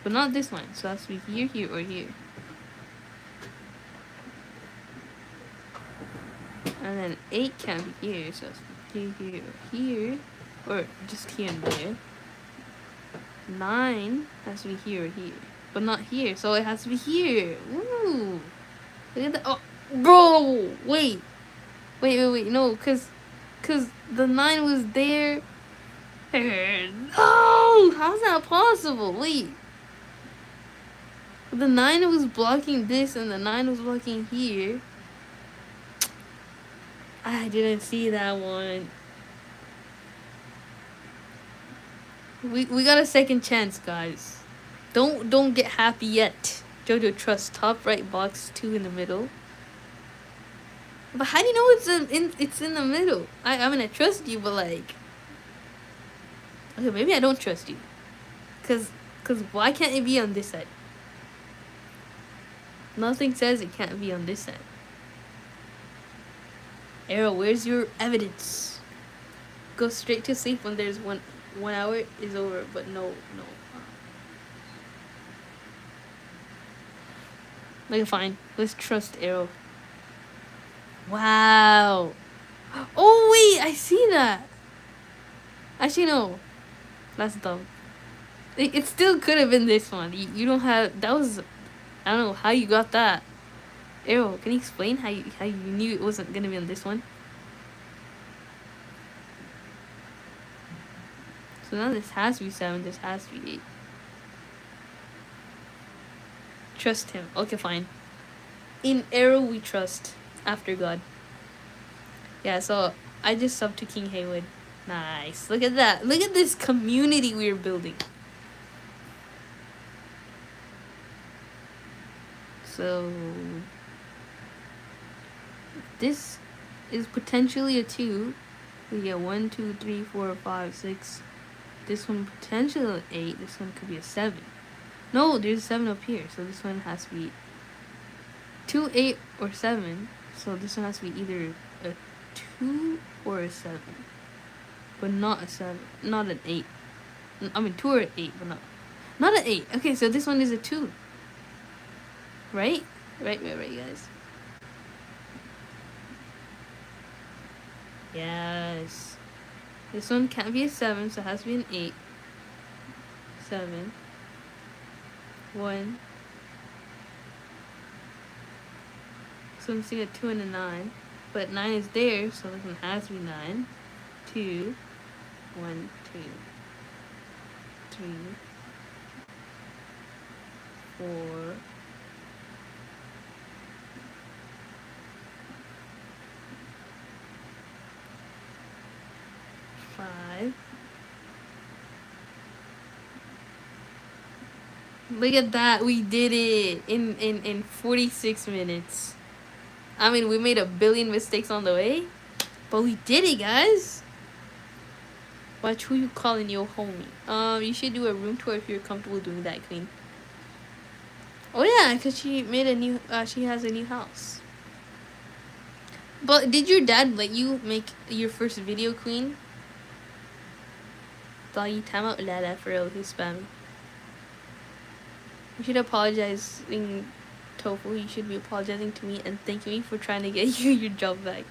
but not this line. So it has to be here, here, or here. And then 8 can't be here, so it's here, here, or here, or just here and there. 9 has to be here or here, but not here, so it has to be here. Ooh, look at that. Oh, bro, wait, no, cause the 9 was there. No, how's that possible? Wait. The 9 was blocking this, and the 9 was blocking here. I didn't see that one. We got a second chance, guys. Don't get happy yet. Jojo, trust top right box 2 in the middle. But how do you know it's in the middle? I mean, I trust you, but like, okay, maybe I don't trust you. Cause why can't it be on this side? Nothing says it can't be on this side. Arrow, where's your evidence? Go straight to sleep when there's 1 hour is over, but no. Okay, fine. Let's trust Arrow. Wow. Oh wait, I see that. Actually, no. That's dumb. It still could have been this one. You don't have. That was. I don't know how you got that. Arrow, can you explain how you knew it wasn't gonna be on this one? So now this has to be 7. This has to be 8. Trust him. Okay, fine. In Arrow, we trust. After God. Yeah, so I just subbed to King Haywood. Nice. Look at that. Look at this community we're building. So this is potentially a 2. We get 1, 2, 3, 4, 5, 6. This one potentially an 8. This one could be a 7. No, there's a 7 up here. So this one has to be 2, 8, or 7. So this one has to be either a 2 or a 7. But not a 7. Not an 8. I mean 2 or 8, but not an 8. Okay, so this one is a 2. Right? Right, guys. Yes. This one can't be a 7, so it has to be an 8. 7. 1. So I'm seeing a 2 and a 9. But 9 is there, so this one has to be 9. 2. 1, 2. 3. 4. 5. Look at that, we did it in 46 minutes. I mean, we made a billion mistakes on the way, but we did it, guys. Watch who you calling your homie. You should do a room tour if you're comfortable doing that, Queen. Oh yeah, because she made a new, she has a new house. But did your dad let you make your first video, Queen? Doggy, time out, Lala, for real, he's spamming. You should apologize in Tofu. You should be apologizing to me and thanking me for trying to get you your job back.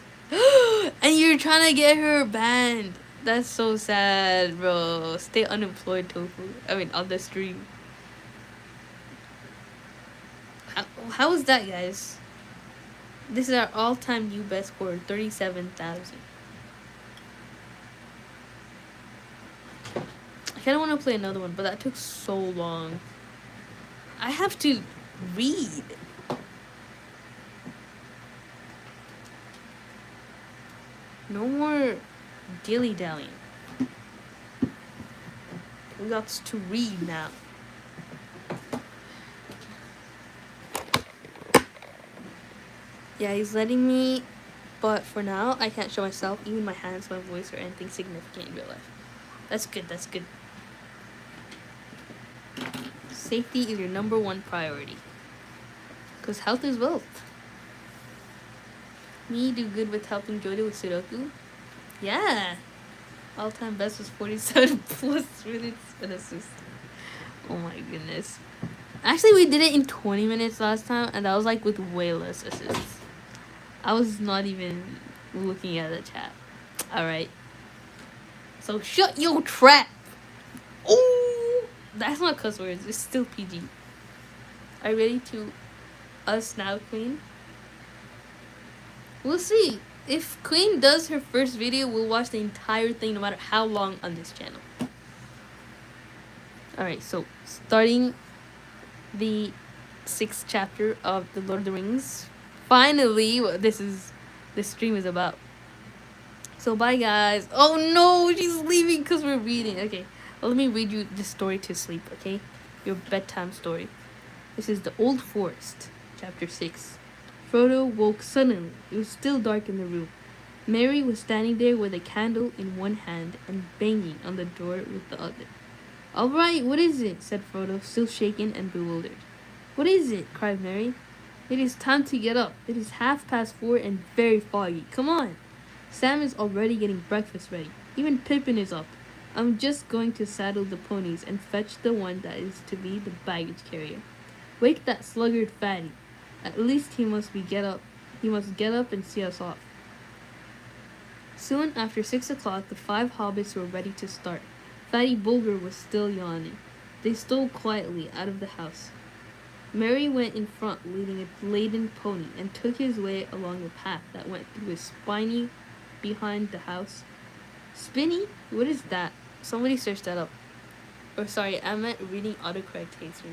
And you're trying to get her banned. That's so sad, bro. Stay unemployed, Tofu. I mean, on the stream. How was that, guys? This is our all-time new best score, 37,000. I kind of want to play another one, but that took so long. I have to read. No more dilly-dallying. We got to read now. Yeah, he's letting me, but for now, I can't show myself, even my hands, my voice, or anything significant in real life. That's good, that's good. Safety is your #1 priority. Because health is wealth. Me do good with helping Jojo with Sudoku. Yeah. All-time best was 47 plus minutes and assist. Oh my goodness. Actually, we did it in 20 minutes last time, and that was like with way less assists. I was not even looking at the chat. Alright. So shut your trap. Oh, that's not cuss words. It's still PG. Are you ready to us now, Queen? We'll see. If Queen does her first video, we'll watch the entire thing no matter how long on this channel. Alright, so starting the sixth chapter of the Lord of the Rings. Finally, what this stream is about. So bye guys. Oh no, she's leaving because we're reading. Okay, well, let me read you the story to sleep. Okay, your bedtime story. This is the Old Forest, chapter 6. Frodo woke suddenly. It was still dark in the room. Merry was standing there with a candle in one hand and banging on the door with the other. All right, what is it? Said Frodo, still shaken and bewildered. What is it? Cried Merry. It is time to get up. It is 4:30 and very foggy. Come on. Sam is already getting breakfast ready. Even Pippin is up. I'm just going to saddle the ponies and fetch the one that is to be the baggage carrier. Wake that sluggard Fatty. At least he must get up and see us off. Soon after 6 o'clock, the 5 hobbits were ready to start. Fatty Bulger was still yawning. They stole quietly out of the house. Merry went in front, leading a laden pony, and took his way along the path that went through a spiny behind the house. Spinny? What is that? Somebody search that up. Or sorry, I meant reading autocorrect hates me.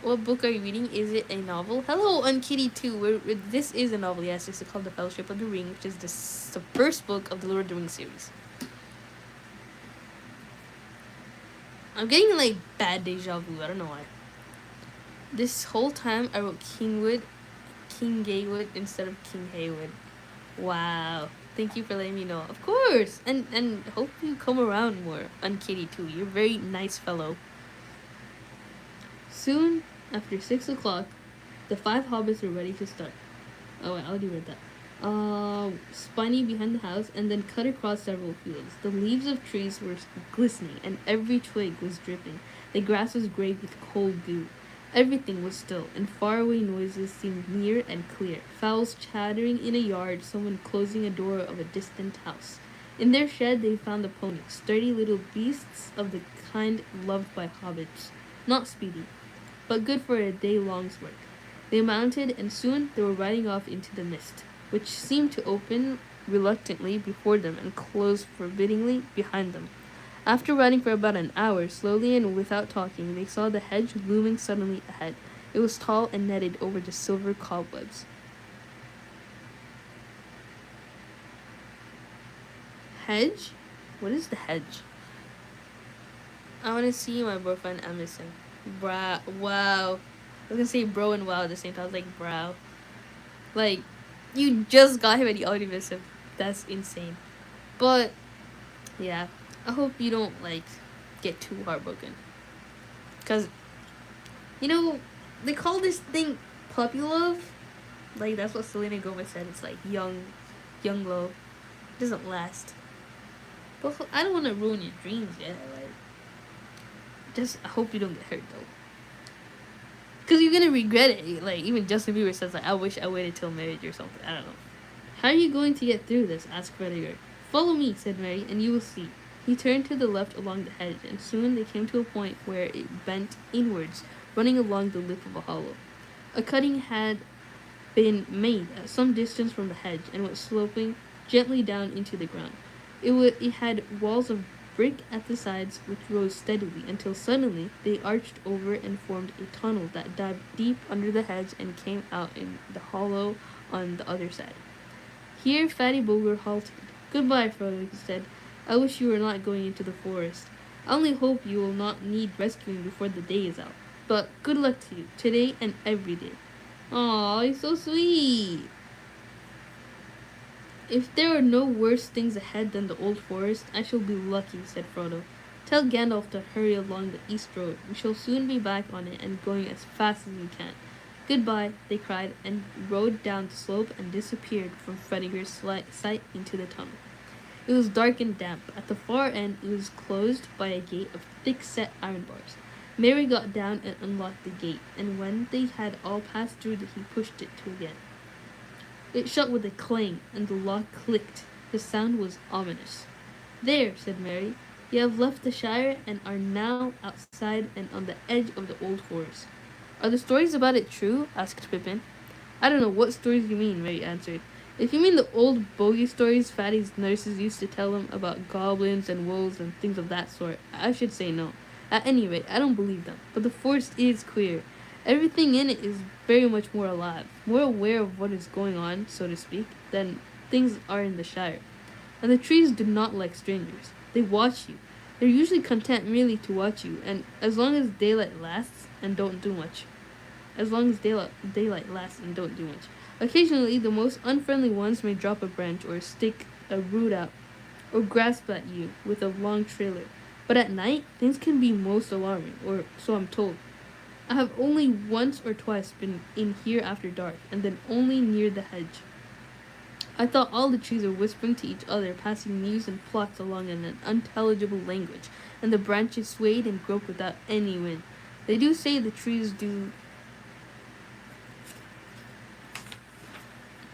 What book are you reading? Is it a novel? Hello, Unkitty 2. This is a novel, yes. It's called The Fellowship of the Ring, which is the first book of the Lord of the Rings series. I'm getting like bad deja vu. I don't know why. This whole time I wrote King Gaywood instead of King Haywood. Wow. Thank you for letting me know. Of course. And hope you come around more, Unkitty 2. You're a very nice fellow. Soon after 6 o'clock, the 5 hobbits were ready to start. Oh, wait, I already read that. Spiny behind the house, and then cut across several fields. The leaves of trees were glistening, and every twig was dripping. The grass was gray with cold dew. Everything was still, and faraway noises seemed near and clear. Fowls chattering in a yard, someone closing a door of a distant house. In their shed they found the ponies, sturdy little beasts of the kind loved by hobbits. Not speedy, but good for a day-long's work. They mounted, and soon they were riding off into the mist, which seemed to open reluctantly before them and close forbiddingly behind them. After riding for about an hour, slowly and without talking, they saw the hedge looming suddenly ahead. It was tall and netted over the silver cobwebs. Hedge? What is the hedge? I want to see my boyfriend. I'm missing. Wow. I was gonna say bro and wow at the same time. I was like, brow. Like, you just got him and you already miss him. That's insane. But, yeah. I hope you don't, like, get too heartbroken. Because, you know, they call this thing puppy love. Like, that's what Selena Gomez said. It's like young love. It doesn't last. But I don't want to ruin your dreams yet. Like, just, I hope you don't get hurt, though. Because you're going to regret it. Like, even Justin Bieber says, like, I wish I waited till marriage or something. I don't know. How are you going to get through this? Asked Rediger. Follow me, said Mary, and you will see. He turned to the left along the hedge, and soon they came to a point where it bent inwards, running along the lip of a hollow. A cutting had been made at some distance from the hedge, and was sloping gently down into the ground. It had walls of brick at the sides, which rose steadily, until suddenly they arched over and formed a tunnel that dived deep under the hedge and came out in the hollow on the other side. Here Fatty Bulger halted. Goodbye, Frodo, he said. I wish you were not going into the forest. I only hope you will not need rescuing before the day is out. But good luck to you, today and every day. Aw, he's so sweet. If there are no worse things ahead than the old forest, I shall be lucky, said Frodo. Tell Gandalf to hurry along the east road. We shall soon be back on it and going as fast as we can. Goodbye, they cried, and rode down the slope and disappeared from Frediger's sight into the tunnel. It was dark and damp. At the far end, it was closed by a gate of thick-set iron bars. Merry got down and unlocked the gate, and when they had all passed through he pushed it to again. It shut with a clang, and the lock clicked. The sound was ominous. There, said Merry. You have left the Shire and are now outside and on the edge of the old forest. Are the stories about it true? Asked Pippin. I don't know what stories you mean, Merry answered. If you mean the old bogey stories Fatty's nurses used to tell him about goblins and wolves and things of that sort, I should say no. At any rate, I don't believe them. But the forest is queer, Everything in it is very much more alive, more aware of what is going on, so to speak, than things are in the Shire. And the trees do not like strangers. They watch you. They're usually content merely to watch you, and as long as daylight lasts and don't do much. As long as daylight lasts and don't do much. Occasionally, the most unfriendly ones may drop a branch or stick a root out or grasp at you with a long trailer. But at night, things can be most alarming, or so I'm told. I have only once or twice been in here after dark, and then only near the hedge. I thought all the trees were whispering to each other, passing news and plots along in an unintelligible language, and the branches swayed and groped without any wind. They do say the trees do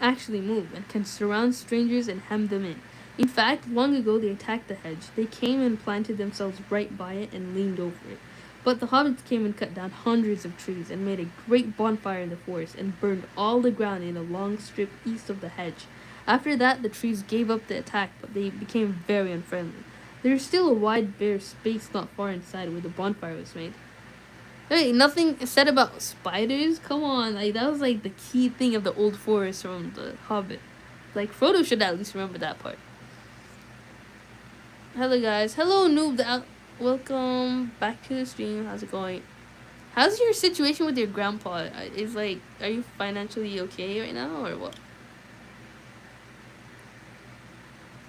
actually move and can surround strangers and hem them in. In fact, long ago they attacked the hedge. They came and planted themselves right by it and leaned over it. But the hobbits came and cut down hundreds of trees and made a great bonfire in the forest and burned all the ground in a long strip east of the hedge. After that, the trees gave up the attack, but they became very unfriendly. There is still a wide bare space not far inside where the bonfire was made. Hey, nothing said about spiders? Come on, like that was like the key thing of the old forest from the Hobbit. Like Frodo should at least remember that part. Hello guys. Hello noob out. Welcome back to the stream. How's it going? How's your situation with your grandpa? Is like, are you financially okay right now or what?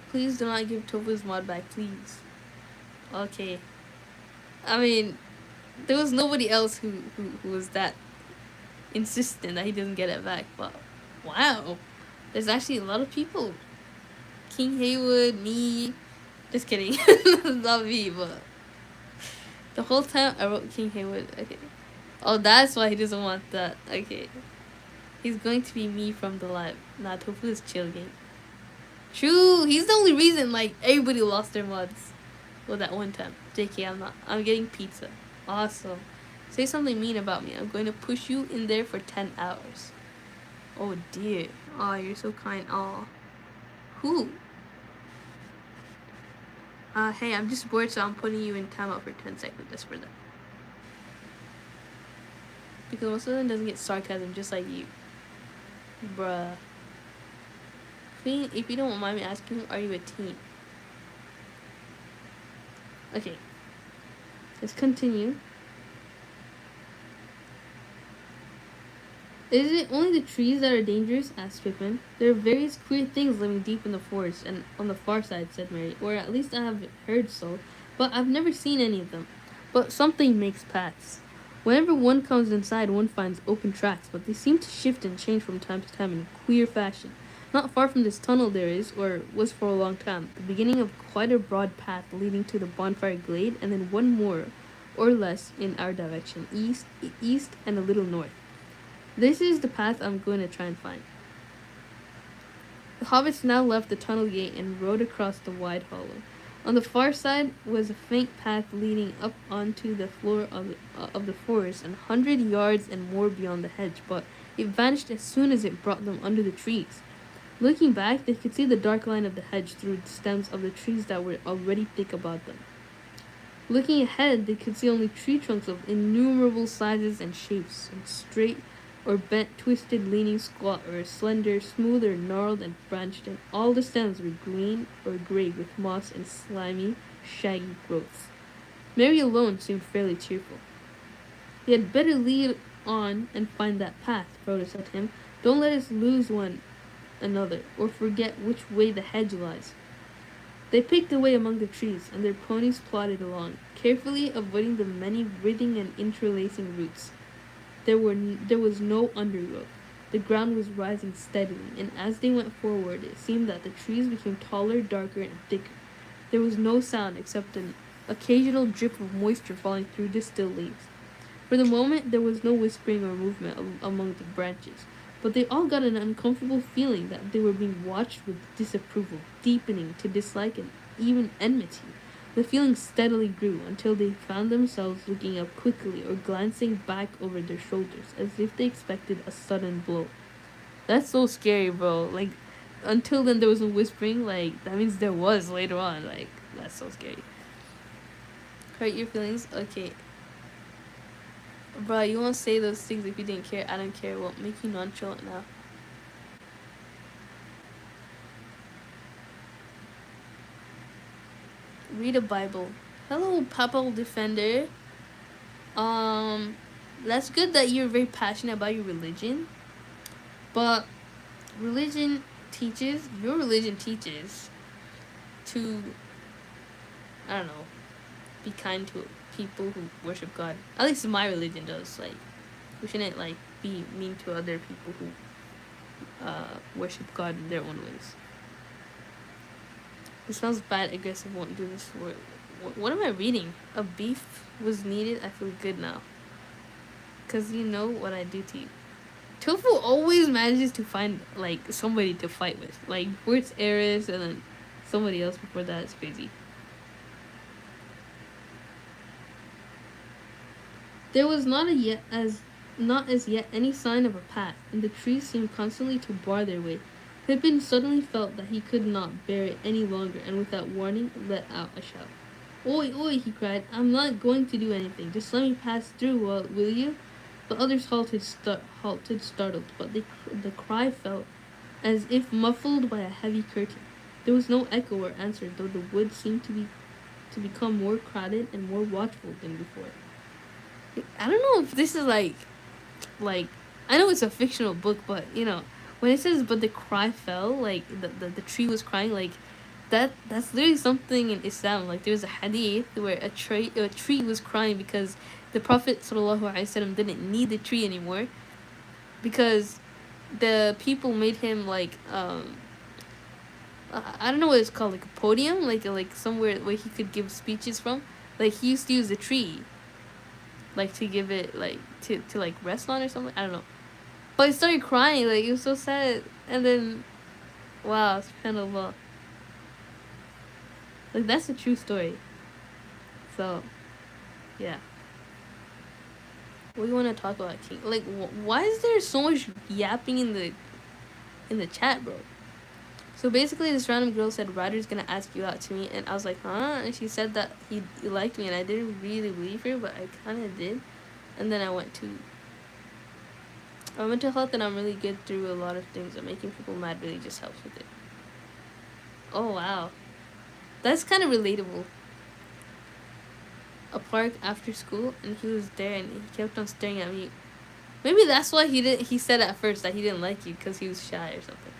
Please do not give Tofu's mod back, please. Okay. I mean, there was nobody else who was that insistent that he doesn't get it back, but wow. There's actually a lot of people. King Haywood, me. Just kidding. Not me, but the whole time I wrote King Haywood. Okay. Oh, that's why he doesn't want that. Okay. He's going to be me from the live. Nah, Tofu is chill game. True, he's the only reason like everybody lost their mods. Well, that one time. JK, I'm not. I'm getting pizza. Awesome. Say something mean about me. I'm going to push you in there for 10 hours. Oh dear. Oh, you're so kind. Oh. Who? Hey, I'm just bored, so I'm putting you in timeout for 10 seconds just for that. Because most of them doesn't get sarcasm, just like you. Bruh. Queen, if you don't mind me asking, are you a teen? Okay. Let's continue. Is it only the trees that are dangerous? Asked Pippin. There are various queer things living deep in the forest and on the far side, said Mary. Or at least I have heard so, but I've never seen any of them. But something makes paths. Whenever one comes inside, one finds open tracks, but they seem to shift and change from time to time in a queer fashion. Not far from this tunnel there is, or was for a long time, the beginning of quite a broad path leading to the bonfire glade, and then one more or less in our direction, east and a little north. This is the path I'm going to try and find. The hobbits now left the tunnel gate and rode across the wide hollow. On the far side was a faint path leading up onto the floor of the forest, 100 yards and more beyond the hedge, but it vanished as soon as it brought them under the trees. Looking back, they could see the dark line of the hedge through the stems of the trees that were already thick about them. Looking ahead, they could see only tree trunks of innumerable sizes and shapes, and straight or bent, twisted, leaning, squat, or slender, smooth, or gnarled and branched, and all the stems were green or gray with moss and slimy, shaggy growths. Mary alone seemed fairly cheerful. "You had better lead on and find that path," Frodo said to him. "Don't let us lose one another, or forget which way the hedge lies." They picked their way among the trees, and their ponies plodded along, carefully avoiding the many writhing and interlacing roots. There was no undergrowth. The ground was rising steadily, and as they went forward, it seemed that the trees became taller, darker, and thicker. There was no sound except an occasional drip of moisture falling through the still leaves. For the moment, there was no whispering or movement among the branches, but they all got an uncomfortable feeling that they were being watched with disapproval, deepening to dislike and even enmity. The feeling steadily grew until they found themselves looking up quickly or glancing back over their shoulders as if they expected a sudden blow. That's so scary, bro. Like, until then there was no whispering. Like, that means there was later on. Like, that's so scary. Hurt your feelings? Okay. Bro, you won't say those things if you didn't care. I don't care. Won't make you nonchalant now. Read a Bible. Hello, Papa Defender. Um, that's good that you're very passionate about your religion, but religion your religion teaches to, I don't know, be kind to people who worship God. At least my religion does. Like, we shouldn't like be mean to other people who worship God in their own ways. It smells bad, aggressive, won't do this word. What am I reading? A beef was needed. I feel good now. Cause you know what I do to you. Tofu always manages to find like somebody to fight with. Like first Eris and then somebody else before that. It's crazy. There was not as yet any sign of a path, and the trees seemed constantly to bar their way. Pippin suddenly felt that he could not bear it any longer, and without warning let out a shout. "Oi, oi!" he cried. "I'm not going to do anything. Just let me pass through, will you?" The others halted startled, but the cry fell as if muffled by a heavy curtain. There was no echo or answer, though the wood seemed to become more crowded and more watchful than before. I don't know if this is like I know it's a fictional book, but you know when it says "but the cry fell," like the tree was crying, like that's literally something in Islam. Like there's a hadith where a tree was crying because the Prophet ﷺ didn't need the tree anymore because the people made him like I don't know what it's called, like a podium, like somewhere where he could give speeches from. Like he used to use the tree like to give it like to like rest on or something. I don't know. But I started crying, like it was so sad. And then wow, subhanAllah. Like that's a true story. So yeah. What do you want to talk about, King? Like why is there so much yapping in the chat, bro? So basically, this random girl said, "Ryder's gonna ask you out to me," and I was like, "Huh?" And she said that he liked me, and I didn't really believe her, but I kind of did. And then I went to mental health, and I'm really good through a lot of things, and making people mad really just helps with it. Oh wow, that's kind of relatable. A park after school, and he was there, and he kept on staring at me. Maybe that's why he did. He said at first that he didn't like you because he was shy or something.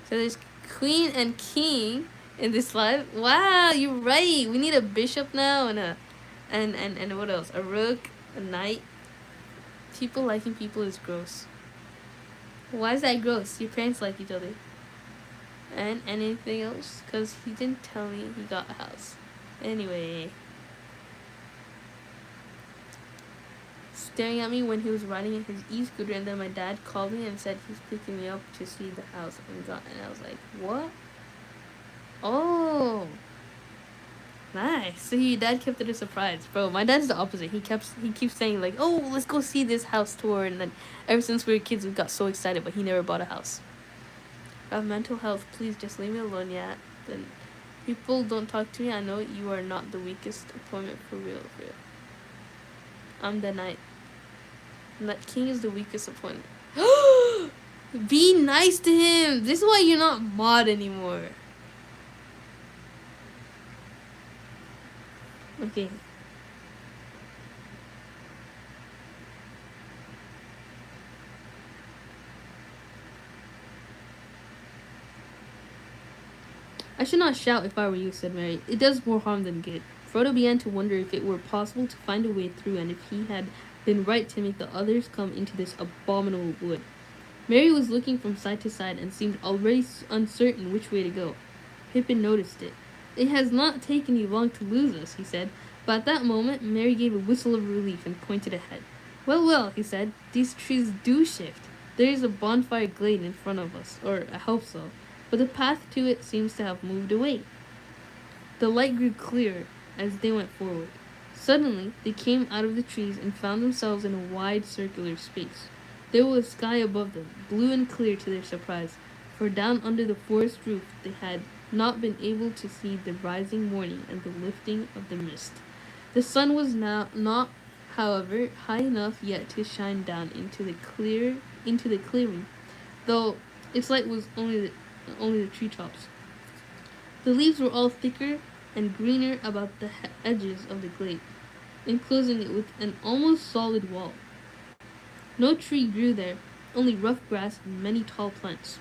So there's queen and king in this live. Wow, you're right. We need a bishop now and a and what else? A rook, a knight. People liking people is gross. Why is that gross? Your parents like each other. And anything else? Because he didn't tell me he got a house. Anyway. Staring at me when he was riding in his e-scooter, and then my dad called me and said he's picking me up to see the house, and I was like, what? Oh, nice. So your dad kept it a surprise, bro. My dad's the opposite. He keeps saying like, oh, let's go see this house tour, and then ever since we were kids, we got so excited, but he never bought a house. I have mental health. Please just leave me alone, yeah. Then people don't talk to me. I know you are not the weakest opponent for real, for real. I'm the knight. And that king is the weakest opponent. Be nice to him. This is why you're not mod anymore. Okay. I should not shout if I were you, said Mary. It does more harm than good. Frodo began to wonder if it were possible to find a way through, and if he had been right to make the others come into this abominable wood. Mary was looking from side to side and seemed already uncertain which way to go. Pippin noticed it. It has not taken you long to lose us, he said, but at that moment Mary gave a whistle of relief and pointed ahead. Well, well, he said, these trees do shift. There is a bonfire glade in front of us, or I hope so, but the path to it seems to have moved away. The light grew clearer as they went forward. Suddenly, they came out of the trees and found themselves in a wide circular space. There was sky above them, blue and clear to their surprise, for down under the forest roof they had not been able to see the rising morning and the lifting of the mist. The sun was now not however, high enough yet to shine down into the clearing, though its light was only the treetops. The leaves were all thicker and greener about the edges of the glade, enclosing it with an almost solid wall. No tree grew there, only rough grass and many tall plants.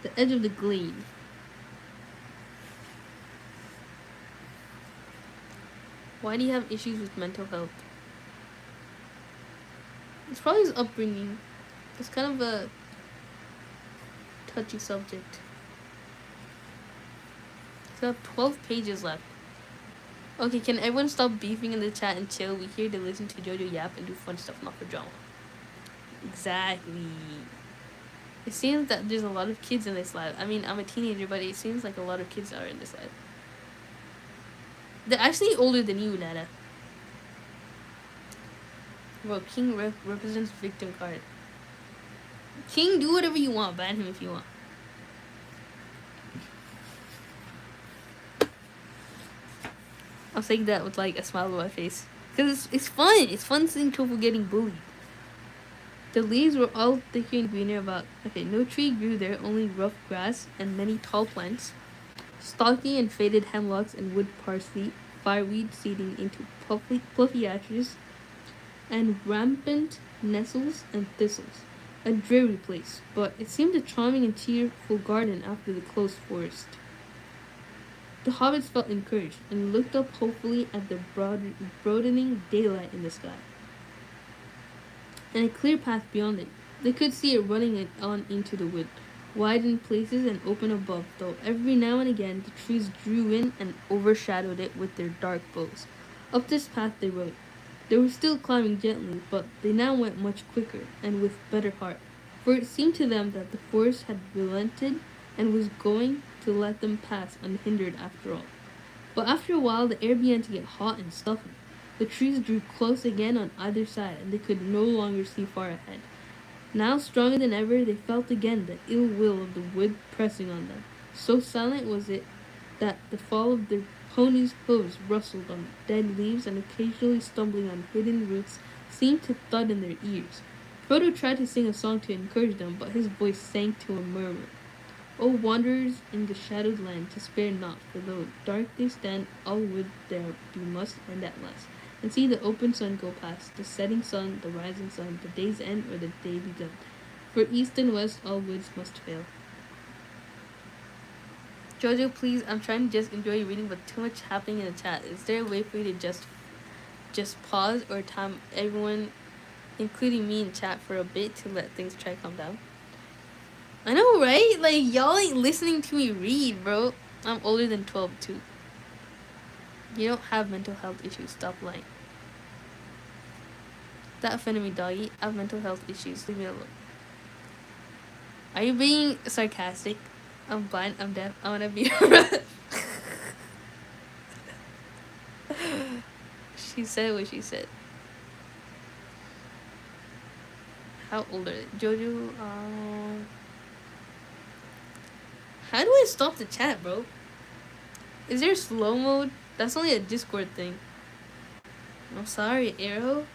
The edge of the glade. Why do you have issues with mental health? It's probably his upbringing. It's kind of a touchy subject. He's got 12 pages left. Okay, can everyone stop beefing in the chat and chill? We're here to listen to Jojo yap and do fun stuff, not for drama. Exactly. It seems that there's a lot of kids in this live. I mean, I'm a teenager, but it seems like a lot of kids are in this live. They're actually older than you, Nada. Bro, King represents victim card. King, do whatever you want. Ban him if you want. I'll say that with like a smile on my face. Because it's fun. It's fun seeing people getting bullied. The leaves were all thicker and greener about... Okay, no tree grew there, only rough grass and many tall plants. Stocky and faded hemlocks and wood parsley, fireweed seeding into fluffy ashes, and rampant nettles and thistles. A dreary place, but it seemed a charming and cheerful garden after the close forest. The hobbits felt encouraged and looked up hopefully at the broadening daylight in the sky, and a clear path beyond it. They could see it running on into the wood, wide in places and open above, though every now and again the trees drew in and overshadowed it with their dark boughs. Up this path they rode. They were still climbing gently, but they now went much quicker and with better heart, for it seemed to them that the forest had relented and was going to let them pass unhindered after all. But after a while the air began to get hot and stuffy. The trees drew close again on either side, and they could no longer see far ahead. Now, stronger than ever, they felt again the ill will of the wood pressing on them. So silent was it that the fall of their ponies' hooves rustled on dead leaves, and occasionally stumbling on hidden roots seemed to thud in their ears. Frodo tried to sing a song to encourage them, but his voice sank to a murmur. O wanderers in the shadowed land, despair not, for though dark they stand, all wood there be must end at last. And see the open sun go past, the setting sun, the rising sun, the day's end or the day begun. For east and west all woods must fail. Jojo, please, I'm trying to just enjoy reading, but too much happening in the chat. Is there a way for you to just pause or time everyone, including me, in chat for a bit to let things try to calm down? I know, right? Like, y'all ain't listening to me read, bro. I'm older than 12 too. You don't have mental health issues. Stop lying. That offended me, doggy. I have mental health issues. Leave me alone. Are you being sarcastic? I'm blind. I'm deaf. I wanna be She said what she said. How old are they? Jojo, how do I stop the chat, bro? Is there slow mode? That's only a Discord thing. I'm sorry, Arrow.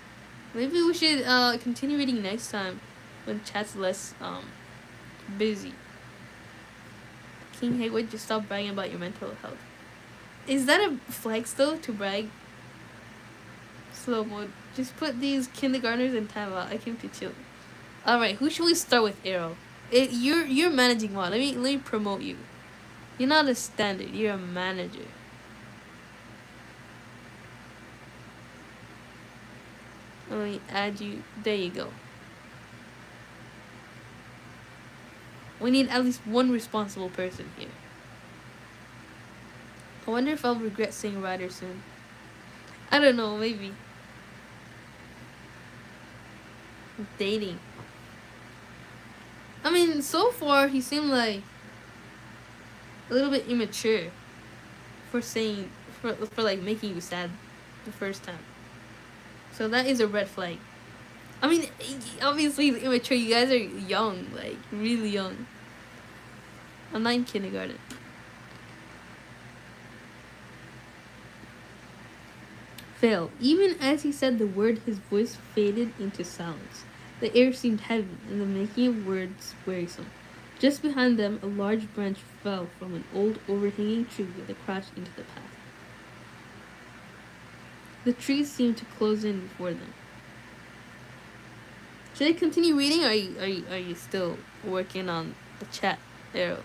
Maybe we should continue reading next time when chat's less busy. King Haywood, just stop bragging about your mental health. Is that a flex though, to brag? Slow mode. Just put these kindergartners in timeout. I came to chill. Alright, who should we start with, Arrow? You're managing one. Let me promote you. You're not a standard, you're a manager. Let me add you. There you go. We need at least one responsible person here. I wonder if I'll regret saying Ryder soon. I don't know, maybe. Dating. I mean, so far he seemed like a little bit immature for saying, for like making you sad the first time. So that is a red flag. I mean, obviously he's immature. You guys are young, like really young. I'm not in kindergarten. Fail. Even as he said the word, his voice faded into silence. The air seemed heavy, and the making of words wearisome. Just behind them, a large branch fell from an old overhanging tree with a crash into the path. The trees seemed to close in before them. Should I continue reading, or are you still working on the chat arrow?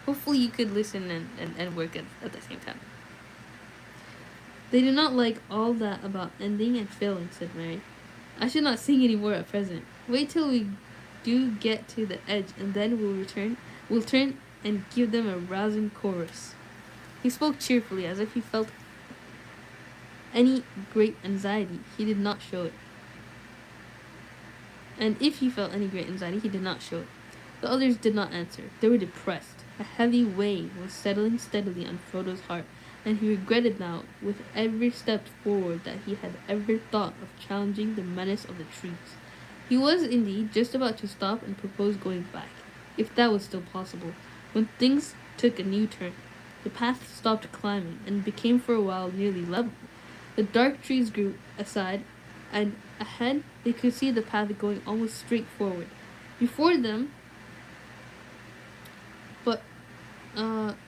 Hopefully you could listen and work at the same time. They do not like all that about ending and failing, said Mary. I should not sing any more at present. Wait till we do get to the edge, and then we'll turn and give them a rousing chorus. He spoke cheerfully, as if he felt any great anxiety. He did not show it. And if he felt any great anxiety, he did not show it. The others did not answer. They were depressed. A heavy weight was settling steadily on Frodo's heart, and he regretted now, with every step forward, that he had ever thought of challenging the menace of the trees. He was, indeed, just about to stop and propose going back, if that was still possible, when things took a new turn. The path stopped climbing, and became for a while nearly level. The dark trees grew aside, and ahead they could see the path going almost straight forward. Before them, but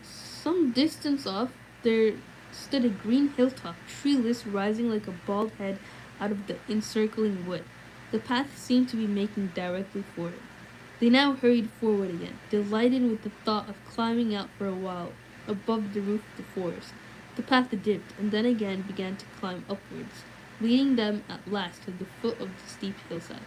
some distance off, there stood a green hilltop, treeless, rising like a bald head out of the encircling wood. The path seemed to be making directly for it. They now hurried forward again, delighted with the thought of climbing out for a while above the roof of the forest. The path dipped, and then again began to climb upwards, leading them at last to the foot of the steep hillside.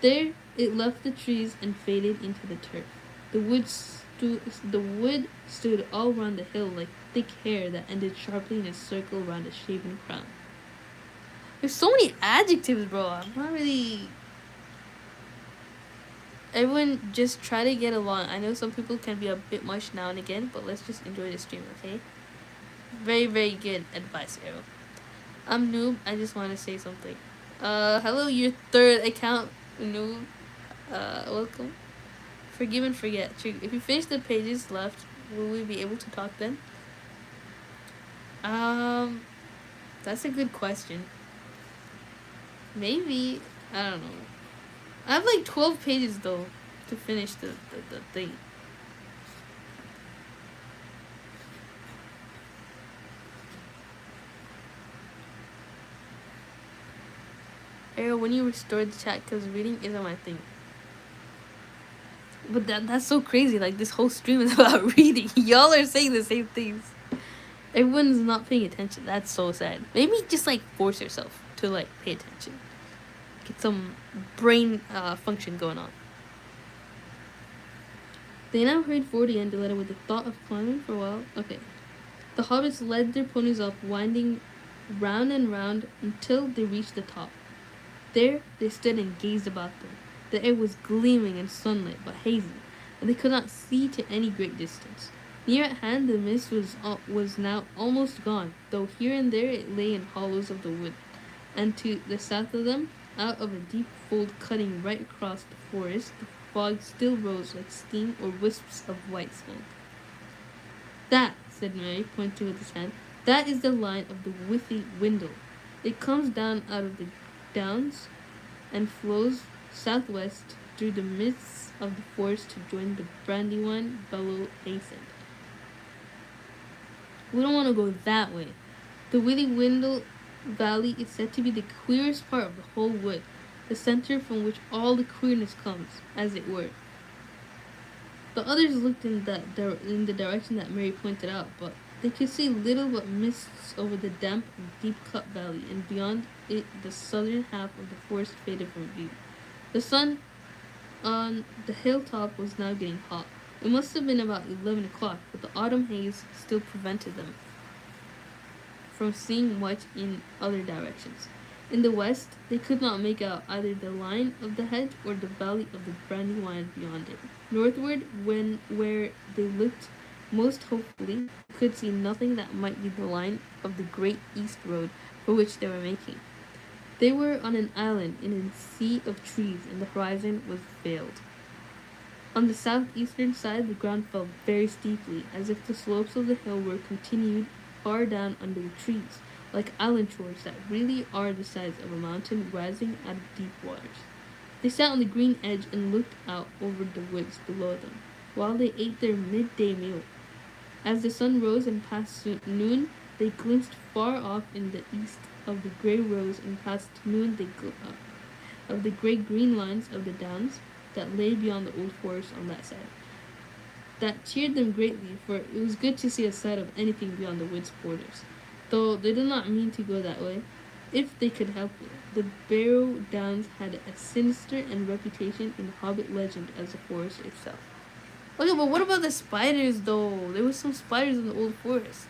There it left the trees and faded into the turf. The wood stood all round the hill like thick hair that ended sharply in a circle round a shaven crown. There's so many adjectives, bro. I'm not really. Everyone just try to get along. I know some people can be a bit much now and again, but let's just enjoy the stream, okay? Very, very good advice, Arrow. I'm Noob. I just want to say something. Hello, your third account, Noob. Welcome. Forgive and forget. If you finish the pages left, will we be able to talk then? That's a good question. Maybe. I don't know. I have like 12 pages though to finish the thing. Arrow, when you restore the chat, because reading isn't my thing. But that's so crazy. Like, this whole stream is about reading. Y'all are saying the same things. Everyone's not paying attention. That's so sad. Maybe just like force yourself to like pay attention. Get some brain function going on. They now hurried forward again, delighted with the thought of climbing for a while. Okay. The hobbits led their ponies up, winding round and round until they reached the top. There they stood and gazed about them. The air was gleaming in sunlight, but hazy, and they could not see to any great distance. Near at hand, the mist was now almost gone, though here and there it lay in hollows of the wood. And to the south of them, out of a deep fold cutting right across the forest, the fog still rose like steam or wisps of white smoke. That, said Mary, pointing with his hand, that is the line of the Withy Windle. It comes down out of the downs and flows southwest through the midst of the forest to join the Brandywine Bellow Basin. We don't want to go that way. The Withy Windle Valley is said to be the queerest part of the whole wood, the center from which all the queerness comes, as it were. The others looked in the direction that Mary pointed out, but they could see little but mists over the damp, deep-cut valley, and beyond it the southern half of the forest faded from view. The sun on the hilltop was now getting hot. It must have been about 11 o'clock, but the autumn haze still prevented them from seeing much in other directions. In the west, they could not make out either the line of the hedge or the valley of the Brandywine beyond it. Northward, where they looked most hopefully, they could see nothing that might be the line of the great east road for which they were making. They were on an island in a sea of trees, and the horizon was veiled. On the southeastern side, the ground fell very steeply, as if the slopes of the hill were continued far down under the trees, like island shores that really are the size of a mountain rising out of deep waters. They sat on the green edge and looked out over the woods below them, while they ate their midday meal. As the sun rose and past noon, they glimpsed far off in the east of the grey rose, and past noon of the grey-green lines of the downs that lay beyond the old forest on that side. That cheered them greatly, for it was good to see a sight of anything beyond the wood's borders, though they did not mean to go that way, if they could help it. The Barrow Downs had as sinister and reputation in Hobbit legend as the forest itself. Okay, but what about the spiders, though? There was some spiders in the old forest.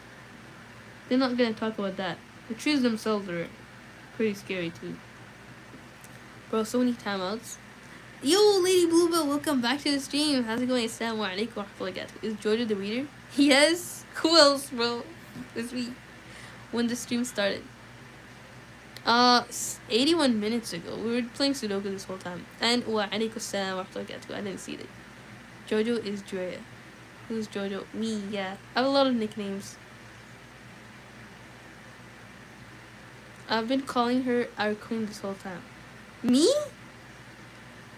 They're not gonna talk about that. The trees themselves are pretty scary, too. Bro, so many timeouts. Yo, Lady Bluebell, welcome back to the stream. How's it going? Assalamu alaikum wa rahmatullahi. Is Georgia the reader? Yes. Who else, bro? This week. When the stream started. 81 minutes ago. We were playing Sudoku this whole time. And wa alaikum assalam wa rahmatullahi. I didn't see it. Jojo is Joya. Who's Jojo? Me, yeah. I have a lot of nicknames. I've been calling her our queen this whole time. Me?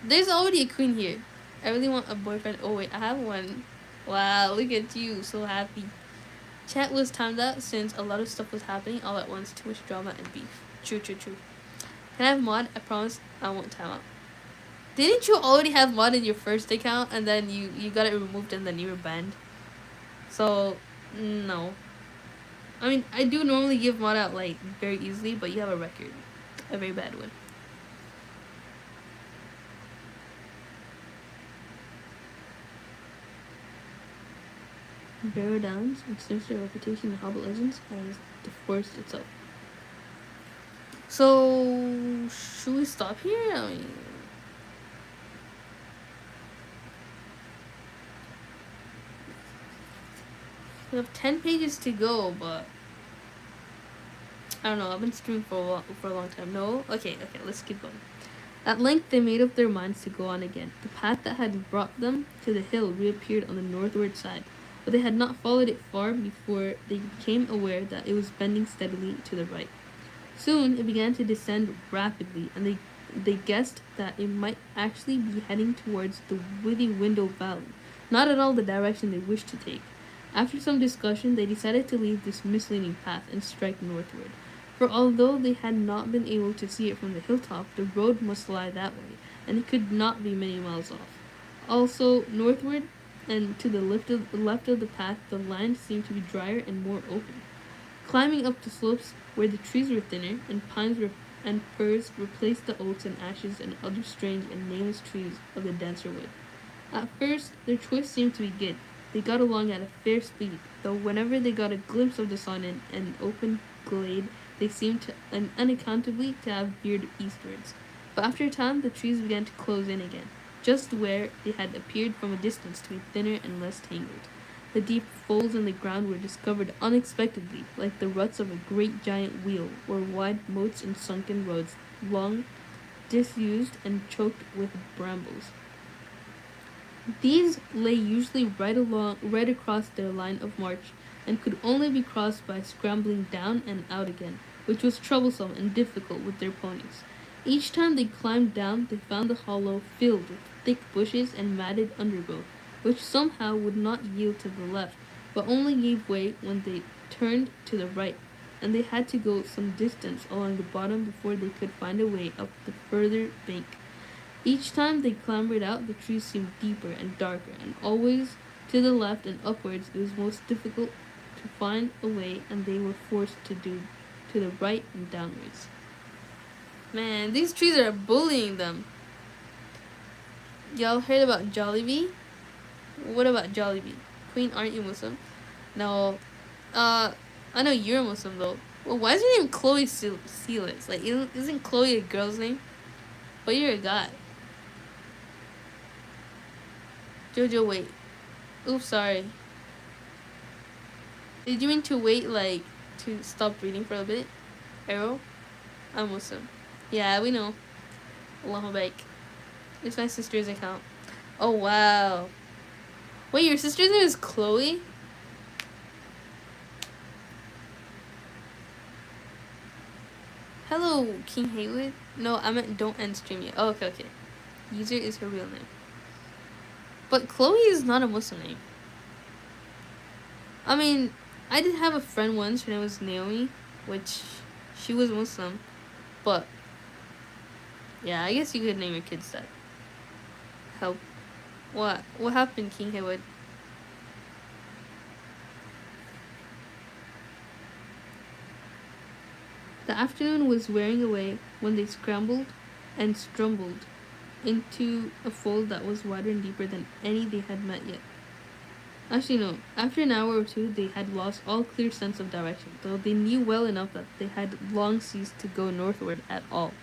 There's already a queen here. I really want a boyfriend. Oh wait, I have one. Wow, look at you, so happy. Chat was timed out since a lot of stuff was happening all at once. Too much drama and beef. True. Can I have mod? I promise I won't time out. Didn't you already have mod in your first account and then you got it removed and then you were banned? So, no. I mean, I do normally give mod out like very easily, but you have a record. A very bad one. Barrow Downs, its sinister reputation in Hobbit legends, as the forest itself. So, should we stop here? I mean, we have 10 pages to go, but I don't know. I've been streaming for a long time. No? Okay, let's keep going. At length, they made up their minds to go on again. The path that had brought them to the hill reappeared on the northward side, but they had not followed it far before they became aware that it was bending steadily to the right. Soon, it began to descend rapidly, and they guessed that it might actually be heading towards the Withy Window Valley, not at all the direction they wished to take. After some discussion, they decided to leave this misleading path and strike northward, for although they had not been able to see it from the hilltop, the road must lie that way, and it could not be many miles off. Also, northward and to the left of the path, the land seemed to be drier and more open. Climbing up the slopes where the trees were thinner, and pines and firs replaced the oaks and ashes and other strange and nameless trees of the denser wood. At first, their choice seemed to be good. They got along at a fair speed, though whenever they got a glimpse of the sun in an open glade, they seemed unaccountably to have veered eastwards. But after a time, the trees began to close in again, just where they had appeared from a distance to be thinner and less tangled. The deep folds in the ground were discovered unexpectedly, like the ruts of a great giant wheel, or wide moats and sunken roads, long disused and choked with brambles. These lay usually right across their line of march, and could only be crossed by scrambling down and out again, which was troublesome and difficult with their ponies. Each time they climbed down, they found the hollow filled with thick bushes and matted undergrowth, which somehow would not yield to the left, but only gave way when they turned to the right, and they had to go some distance along the bottom before they could find a way up the further bank. Each time they clambered out, the trees seemed deeper and darker, and always to the left and upwards it was most difficult to find a way, and they were forced to do to the right and downwards. Man, these trees are bullying them. Y'all heard about Jollibee? What about Jollibee? Queen, aren't you Muslim? No. I know you're a Muslim though. Well, why is your name Chloe Sealis? Like, isn't Chloe a girl's name? But you're a guy. Jojo, wait. Oops, sorry. Did you mean to wait, like, to stop reading for a bit? Arrow? I'm Muslim. Yeah, we know. Allahu Baik. It's my sister's account. Oh, wow. Wait, your sister's name is Chloe? Hello, King Haywood. No, I meant don't end stream yet. Oh, okay, okay. User is her real name. But Chloe is not a Muslim name. I mean, I did have a friend once. Her name was Naomi, which she was Muslim. But, yeah, I guess you could name your kids that. Help. What? What happened, King Haywood? The afternoon was wearing away when they scrambled and stumbled into a fold that was wider and deeper than any they had met yet. Actually, no. After an hour or two, they had lost all clear sense of direction, though they knew well enough that they had long ceased to go northward at all.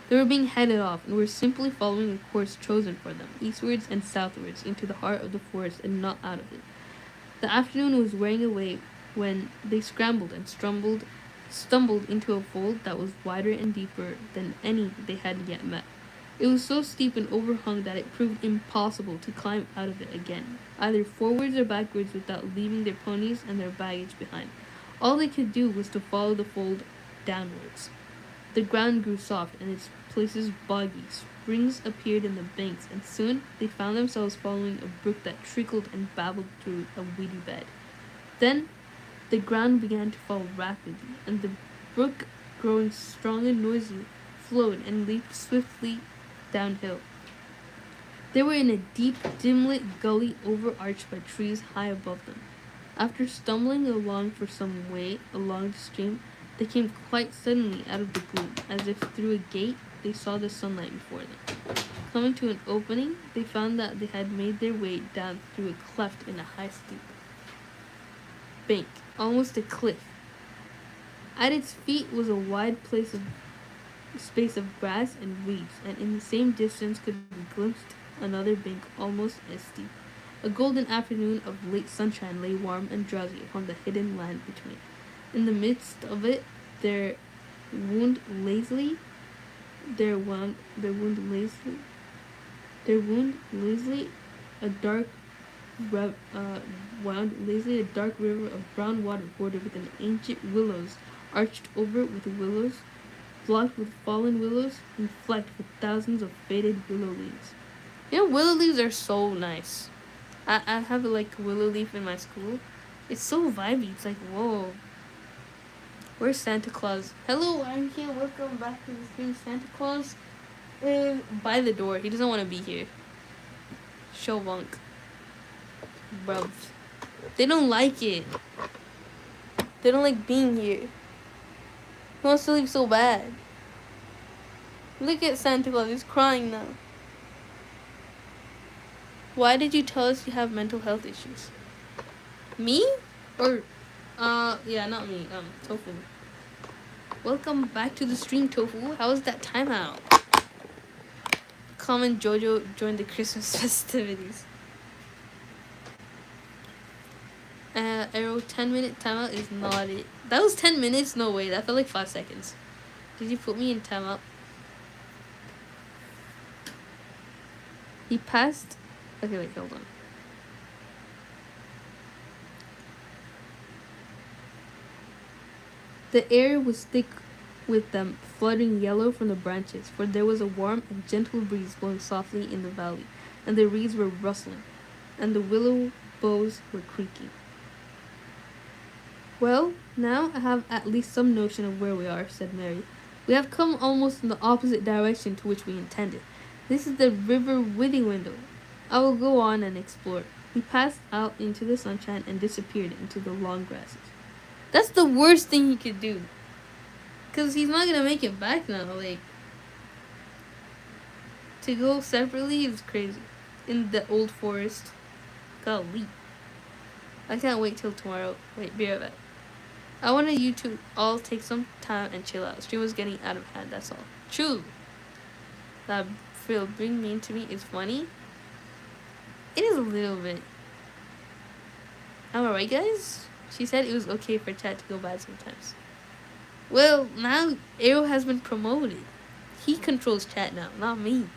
They were being headed off, and were simply following a course chosen for them, eastwards and southwards, into the heart of the forest and not out of it. The afternoon was wearing away when they scrambled and stumbled into a fold that was wider and deeper than any they had yet met. It was so steep and overhung that it proved impossible to climb out of it again, either forwards or backwards without leaving their ponies and their baggage behind. All they could do was to follow the fold downwards. The ground grew soft and its places boggy. Springs appeared in the banks, and soon they found themselves following a brook that trickled and babbled through a weedy bed. Then the ground began to fall rapidly, and the brook, growing strong and noisy, flowed and leaped swiftly downhill. They were in a deep, dim-lit gully overarched by trees high above them. After stumbling along for some way along the stream, they came quite suddenly out of the gloom, as if through a gate they saw the sunlight before them. Coming to an opening, they found that they had made their way down through a cleft in a high steep bank, almost a cliff. At its feet was a wide space of grass and reeds, and in the same distance could be glimpsed another bank almost as steep. A golden afternoon of late sunshine lay warm and drowsy upon the hidden land between. In the midst of it, there wound lazily, a dark wound lazily a dark river of brown water bordered with an ancient willows, arched over with willows, blocked with fallen willows, and flecked with thousands of faded willow leaves. You know, willow leaves are so nice. I have like a willow leaf in my school. It's so vibey. It's like, whoa. Where's Santa Claus? Hello, I'm here. Welcome back to the stream. Santa Claus is by the door. He doesn't want to be here. Show wonk. Bruv. They don't like it. They don't like being here. He wants to leave so bad. Look at Santa Claus. He's crying now. Why did you tell us you have mental health issues? Me? Or, yeah, not me. Tofu. Welcome back to the stream, Tofu. How was that timeout? Comment Jojo joined the Christmas festivities. Arrow 10-minute timeout is not it. That was 10 minutes? No way. That felt like 5 seconds. Did you put me in timeout? He passed. Okay, wait, hold on. The air was thick with them, fluttering yellow from the branches, for there was a warm and gentle breeze blowing softly in the valley, and the reeds were rustling, and the willow boughs were creaking. Well, now I have at least some notion of where we are, said Mary. We have come almost in the opposite direction to which we intended. This is the river Withing Window. I will go on and explore. He passed out into the sunshine and disappeared into the long grasses. That's the worst thing he could do. Because he's not going to make it back now. Like, to go separately is crazy. In the old forest. Golly. I can't wait till tomorrow. Wait, be right back. I wanted you to all take some time and chill out. Stream was getting out of hand, that's all. True. That Phil being mean to me is funny. It is a little bit. Am I right, guys? She said it was okay for chat to go bad sometimes. Well, now Arrow has been promoted. He controls chat now, not me.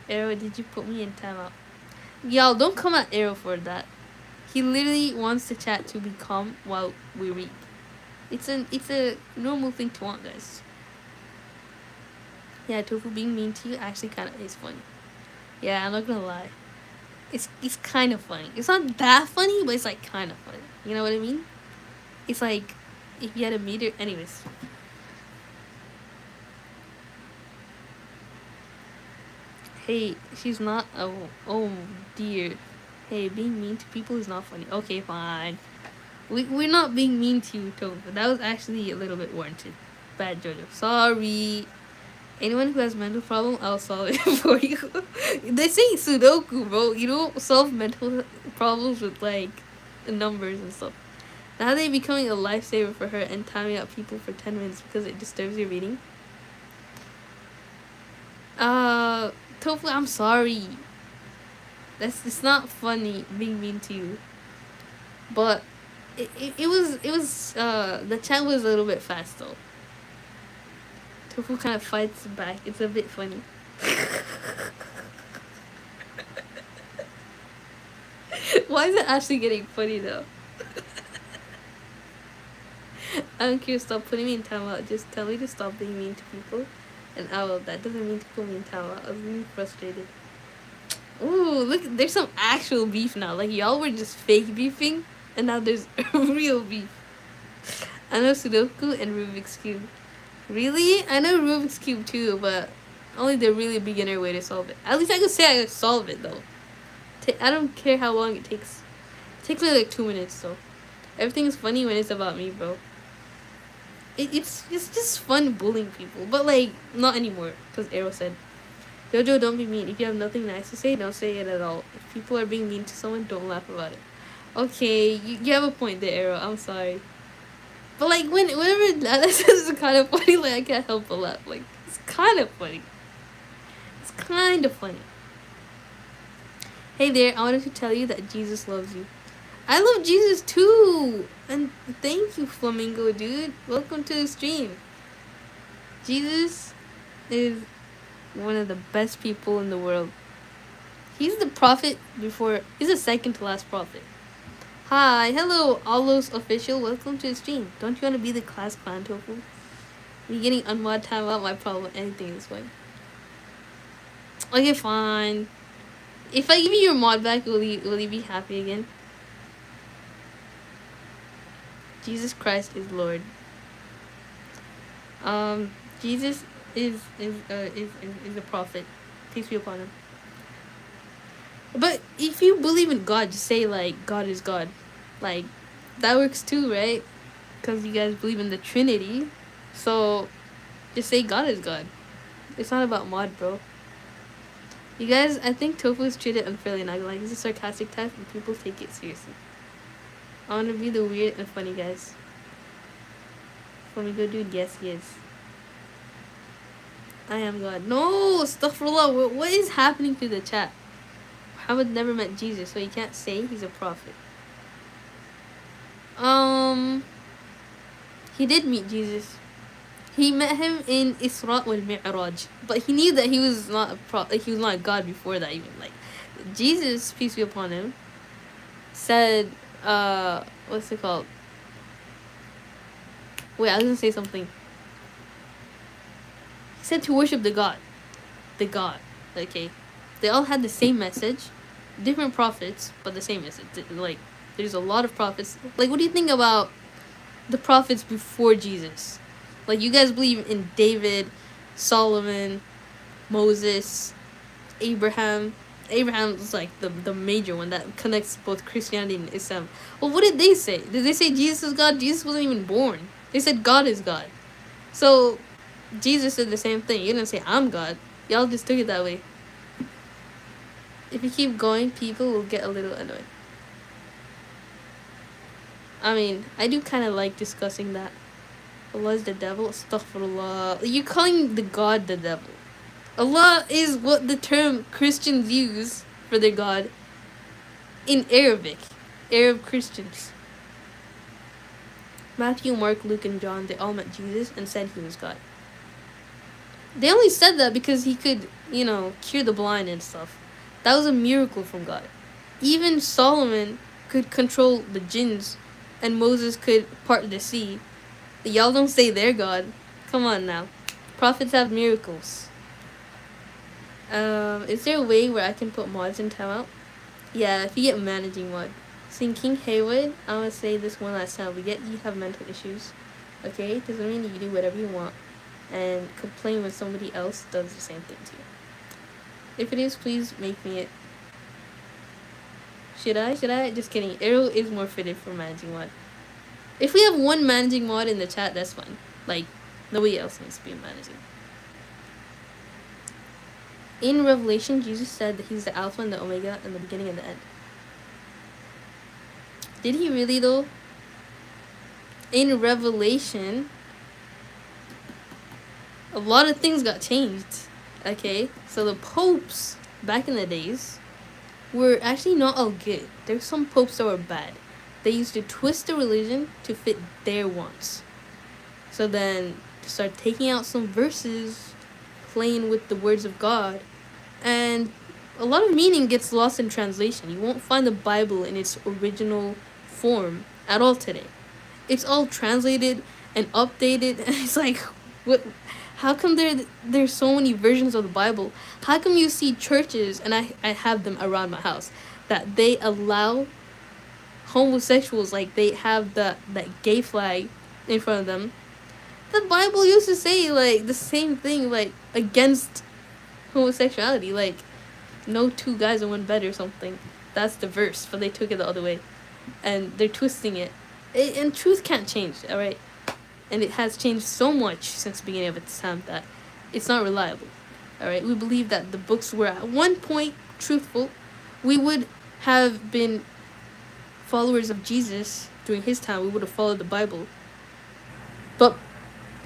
Arrow, did you put me in timeout? Y'all, don't come at Arrow for that. He literally wants the chat to be calm while we read. It's a normal thing to want, guys. Yeah, Tofu being mean to you actually kind of is funny. Yeah, I'm not gonna lie. It's kind of funny. It's not that funny, but it's like kind of funny. You know what I mean? It's like if you had a meter. Anyways, hey, she's not. Oh dear. Hey, being mean to people is not funny. Okay, fine. We're not being mean to you, Tofu. That was actually a little bit warranted. Bad Jojo. Sorry. Anyone who has mental problem, I'll solve it for you. They say Sudoku, bro. You don't solve mental problems with like numbers and stuff. Now they becoming a lifesaver for her and timing out people for 10 minutes because it disturbs your reading. Tofu, I'm sorry. It's not funny being mean to you. But it was the chat was a little bit fast though. Tofu kind of fights back. It's a bit funny. Why is it actually getting funny though? I don't care. Stop putting me in timeout. Just tell me to stop being mean to people, and I will. That doesn't mean to put me in timeout. I was really frustrated. Ooh, look! There's some actual beef now. Like y'all were just fake beefing, and now there's real beef. I know Sudoku and Rubik's Cube. Really? I know Rubik's Cube too, but only the really beginner way to solve it. At least I could say I could solve it though. I don't care how long it takes. It takes me like 2 minutes though. Everything is funny when it's about me, bro. It's just fun bullying people, but like not anymore. Cause Arrow said, "Jojo, don't be mean. If you have nothing nice to say, don't say it at all. If people are being mean to someone, don't laugh about it." Okay, you have a point there, Arrow. I'm sorry. But like whenever that says it's kind of funny, like I can't help but laugh. Like it's kind of funny. It's kind of funny. Hey there, I wanted to tell you that Jesus loves you. I love Jesus too, and thank you, Flamingo dude. Welcome to the stream. Jesus is one of the best people in the world. He's the prophet before. He's the second to last prophet. Hi, hello, Allos official. Welcome to the stream. Don't you want to be the class clown, Tofu? Me getting unmod time out my problem. Anything this way. Okay, fine. If I give you your mod back, will you be happy again? Jesus Christ is Lord. Jesus is a prophet. Peace be upon him. But if you believe in God, just say like God is God. Like that works too, right? Because you guys believe in the Trinity. So just say God is God. It's not about mod, bro. You guys, I think Tofu is treated unfairly. Not like he's a sarcastic type, and people take it seriously. I want to be the weird and funny guys. Flamingo dude, yes, he is. I am God. No, astaghfirullah. What is happening to the chat? Muhammad never met Jesus, so you can't say he's a prophet. He did meet Jesus. He met him in Isra wal Mi'raj, but he knew that he was not he was not God before that even. Like Jesus, peace be upon him, said, what's it called? Wait, I was gonna say something. He said to worship the God. The God. Okay. They all had the same message. Different prophets, but the same message. Like, there's a lot of prophets. Like, what do you think about the prophets before Jesus? Like, you guys believe in David, Solomon, Moses, Abraham. Abraham was like the major one that connects both Christianity and Islam. Well, what did they say? Did they say Jesus is God? Jesus wasn't even born. They said God is God. So Jesus said the same thing. You didn't say I'm God. Y'all just took it that way. If you keep going, people will get a little annoyed. I mean, I do kind of like discussing that. Allah is the devil. Astaghfirullah. You're calling the God the devil. Allah is what the term Christians use for their God in Arabic. Arab Christians. Matthew, Mark, Luke, and John, they all met Jesus and said he was God. They only said that because he could, cure the blind and stuff. That was a miracle from God. Even Solomon could control the jinns, and Moses could part the sea. Y'all don't say they're God. Come on now. Prophets have miracles. Is there a way where I can put mods in timeout? Yeah, if you get managing mod. Seeing King Haywood, I'm gonna say this one last time. We get you have mental issues. Okay? Doesn't mean you do whatever you want. And complain when somebody else does the same thing to you. If it is, please make me it. Should I? Just kidding. Arrow is more fitted for managing mod. If we have one managing mod in the chat, that's fine. Like, nobody else needs to be managing. In Revelation, Jesus said that he's the Alpha and the Omega and the beginning and the end. Did he really though? In Revelation, a lot of things got changed. Okay, so the popes back in the days were actually not all good. There's some popes that were bad. They used to twist the religion to fit their wants. So then start taking out some verses, playing with the words of God, and a lot of meaning gets lost in translation. You won't find the Bible in its original form at all today. It's all translated and updated, and it's like, what? How come there's so many versions of the Bible? How come you see churches, and I have them around my house, that they allow homosexuals, like they have that gay flag in front of them? The Bible used to say like the same thing, like against homosexuality, like no two guys in one bed or something. That's the verse, but they took it the other way, and they're twisting it. And truth can't change, all right? And it has changed so much since the beginning of its time that it's not reliable, all right? We believe that the books were at one point truthful. We would have been followers of Jesus during his time. We would have followed the Bible, but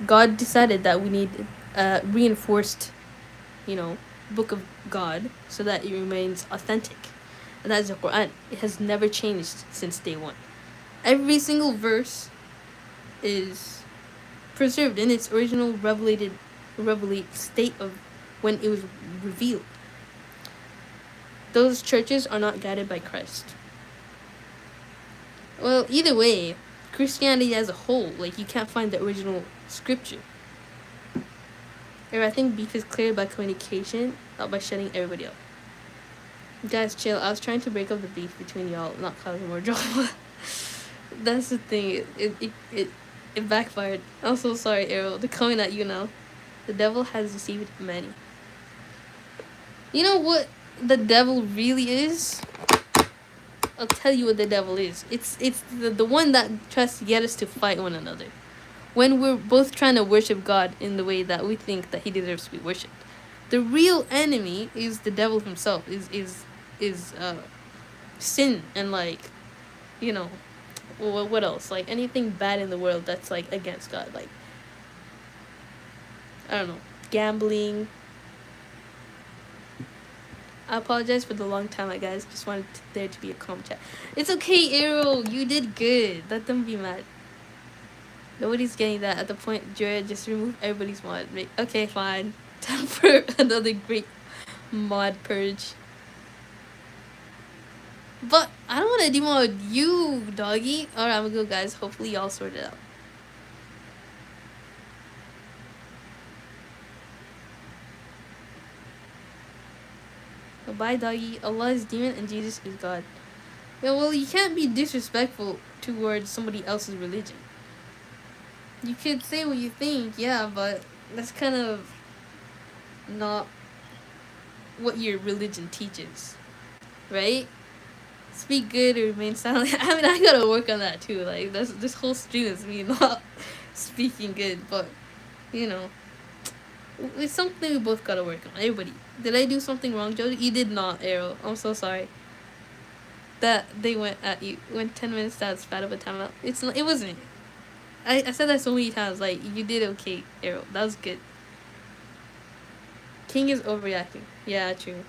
God decided that we need reinforced, book of God so that it remains authentic, and that is the Quran. It has never changed since day one. Every single verse is preserved in its original revelate state of when it was revealed. Those churches are not guided by Christ. Well, either way, Christianity as a whole, like, you can't find the original scripture. I think beef is cleared by communication, not by shutting everybody up. Guys, chill. I was trying to break up the beef between y'all, not causing more drama. That's the thing. It backfired. I'm so sorry, Arrow. They're coming at you now. The devil has deceived many. You know what the devil really is? I'll tell you what the devil is. It's the one that tries to get us to fight one another. When we're both trying to worship God in the way that we think that he deserves to be worshipped. The real enemy is the devil himself. Is sin and, like, what else? Like anything bad in the world that's like against God. Like, I don't know, gambling. I apologize for the long time, guys. Just wanted there to be a calm chat. It's okay, Arrow. You did good. Let them be mad. Nobody's getting that at the point. Jared, just remove everybody's mod. Okay, fine. Time for another great mod purge. But I don't want to demod you, doggy. Alright, I'm gonna go, guys. Hopefully y'all sort it out. Bye, doggy. Allah is demon and Jesus is God. Yeah, well, you can't be disrespectful towards somebody else's religion. You could say what you think, yeah, but that's kind of not what your religion teaches, right? Speak good or remain silent. I mean, I gotta work on that too. Like, this whole stream is me not speaking good, but it's something we both gotta work on. Everybody. Did I do something wrong, Joe? You did not, Arrow. I'm so sorry. That they went at you. Went 10 minutes, that's bad of a timeout. It wasn't. I said that so many times. Like, you did okay, Arrow. That was good. King is overreacting. Yeah, true.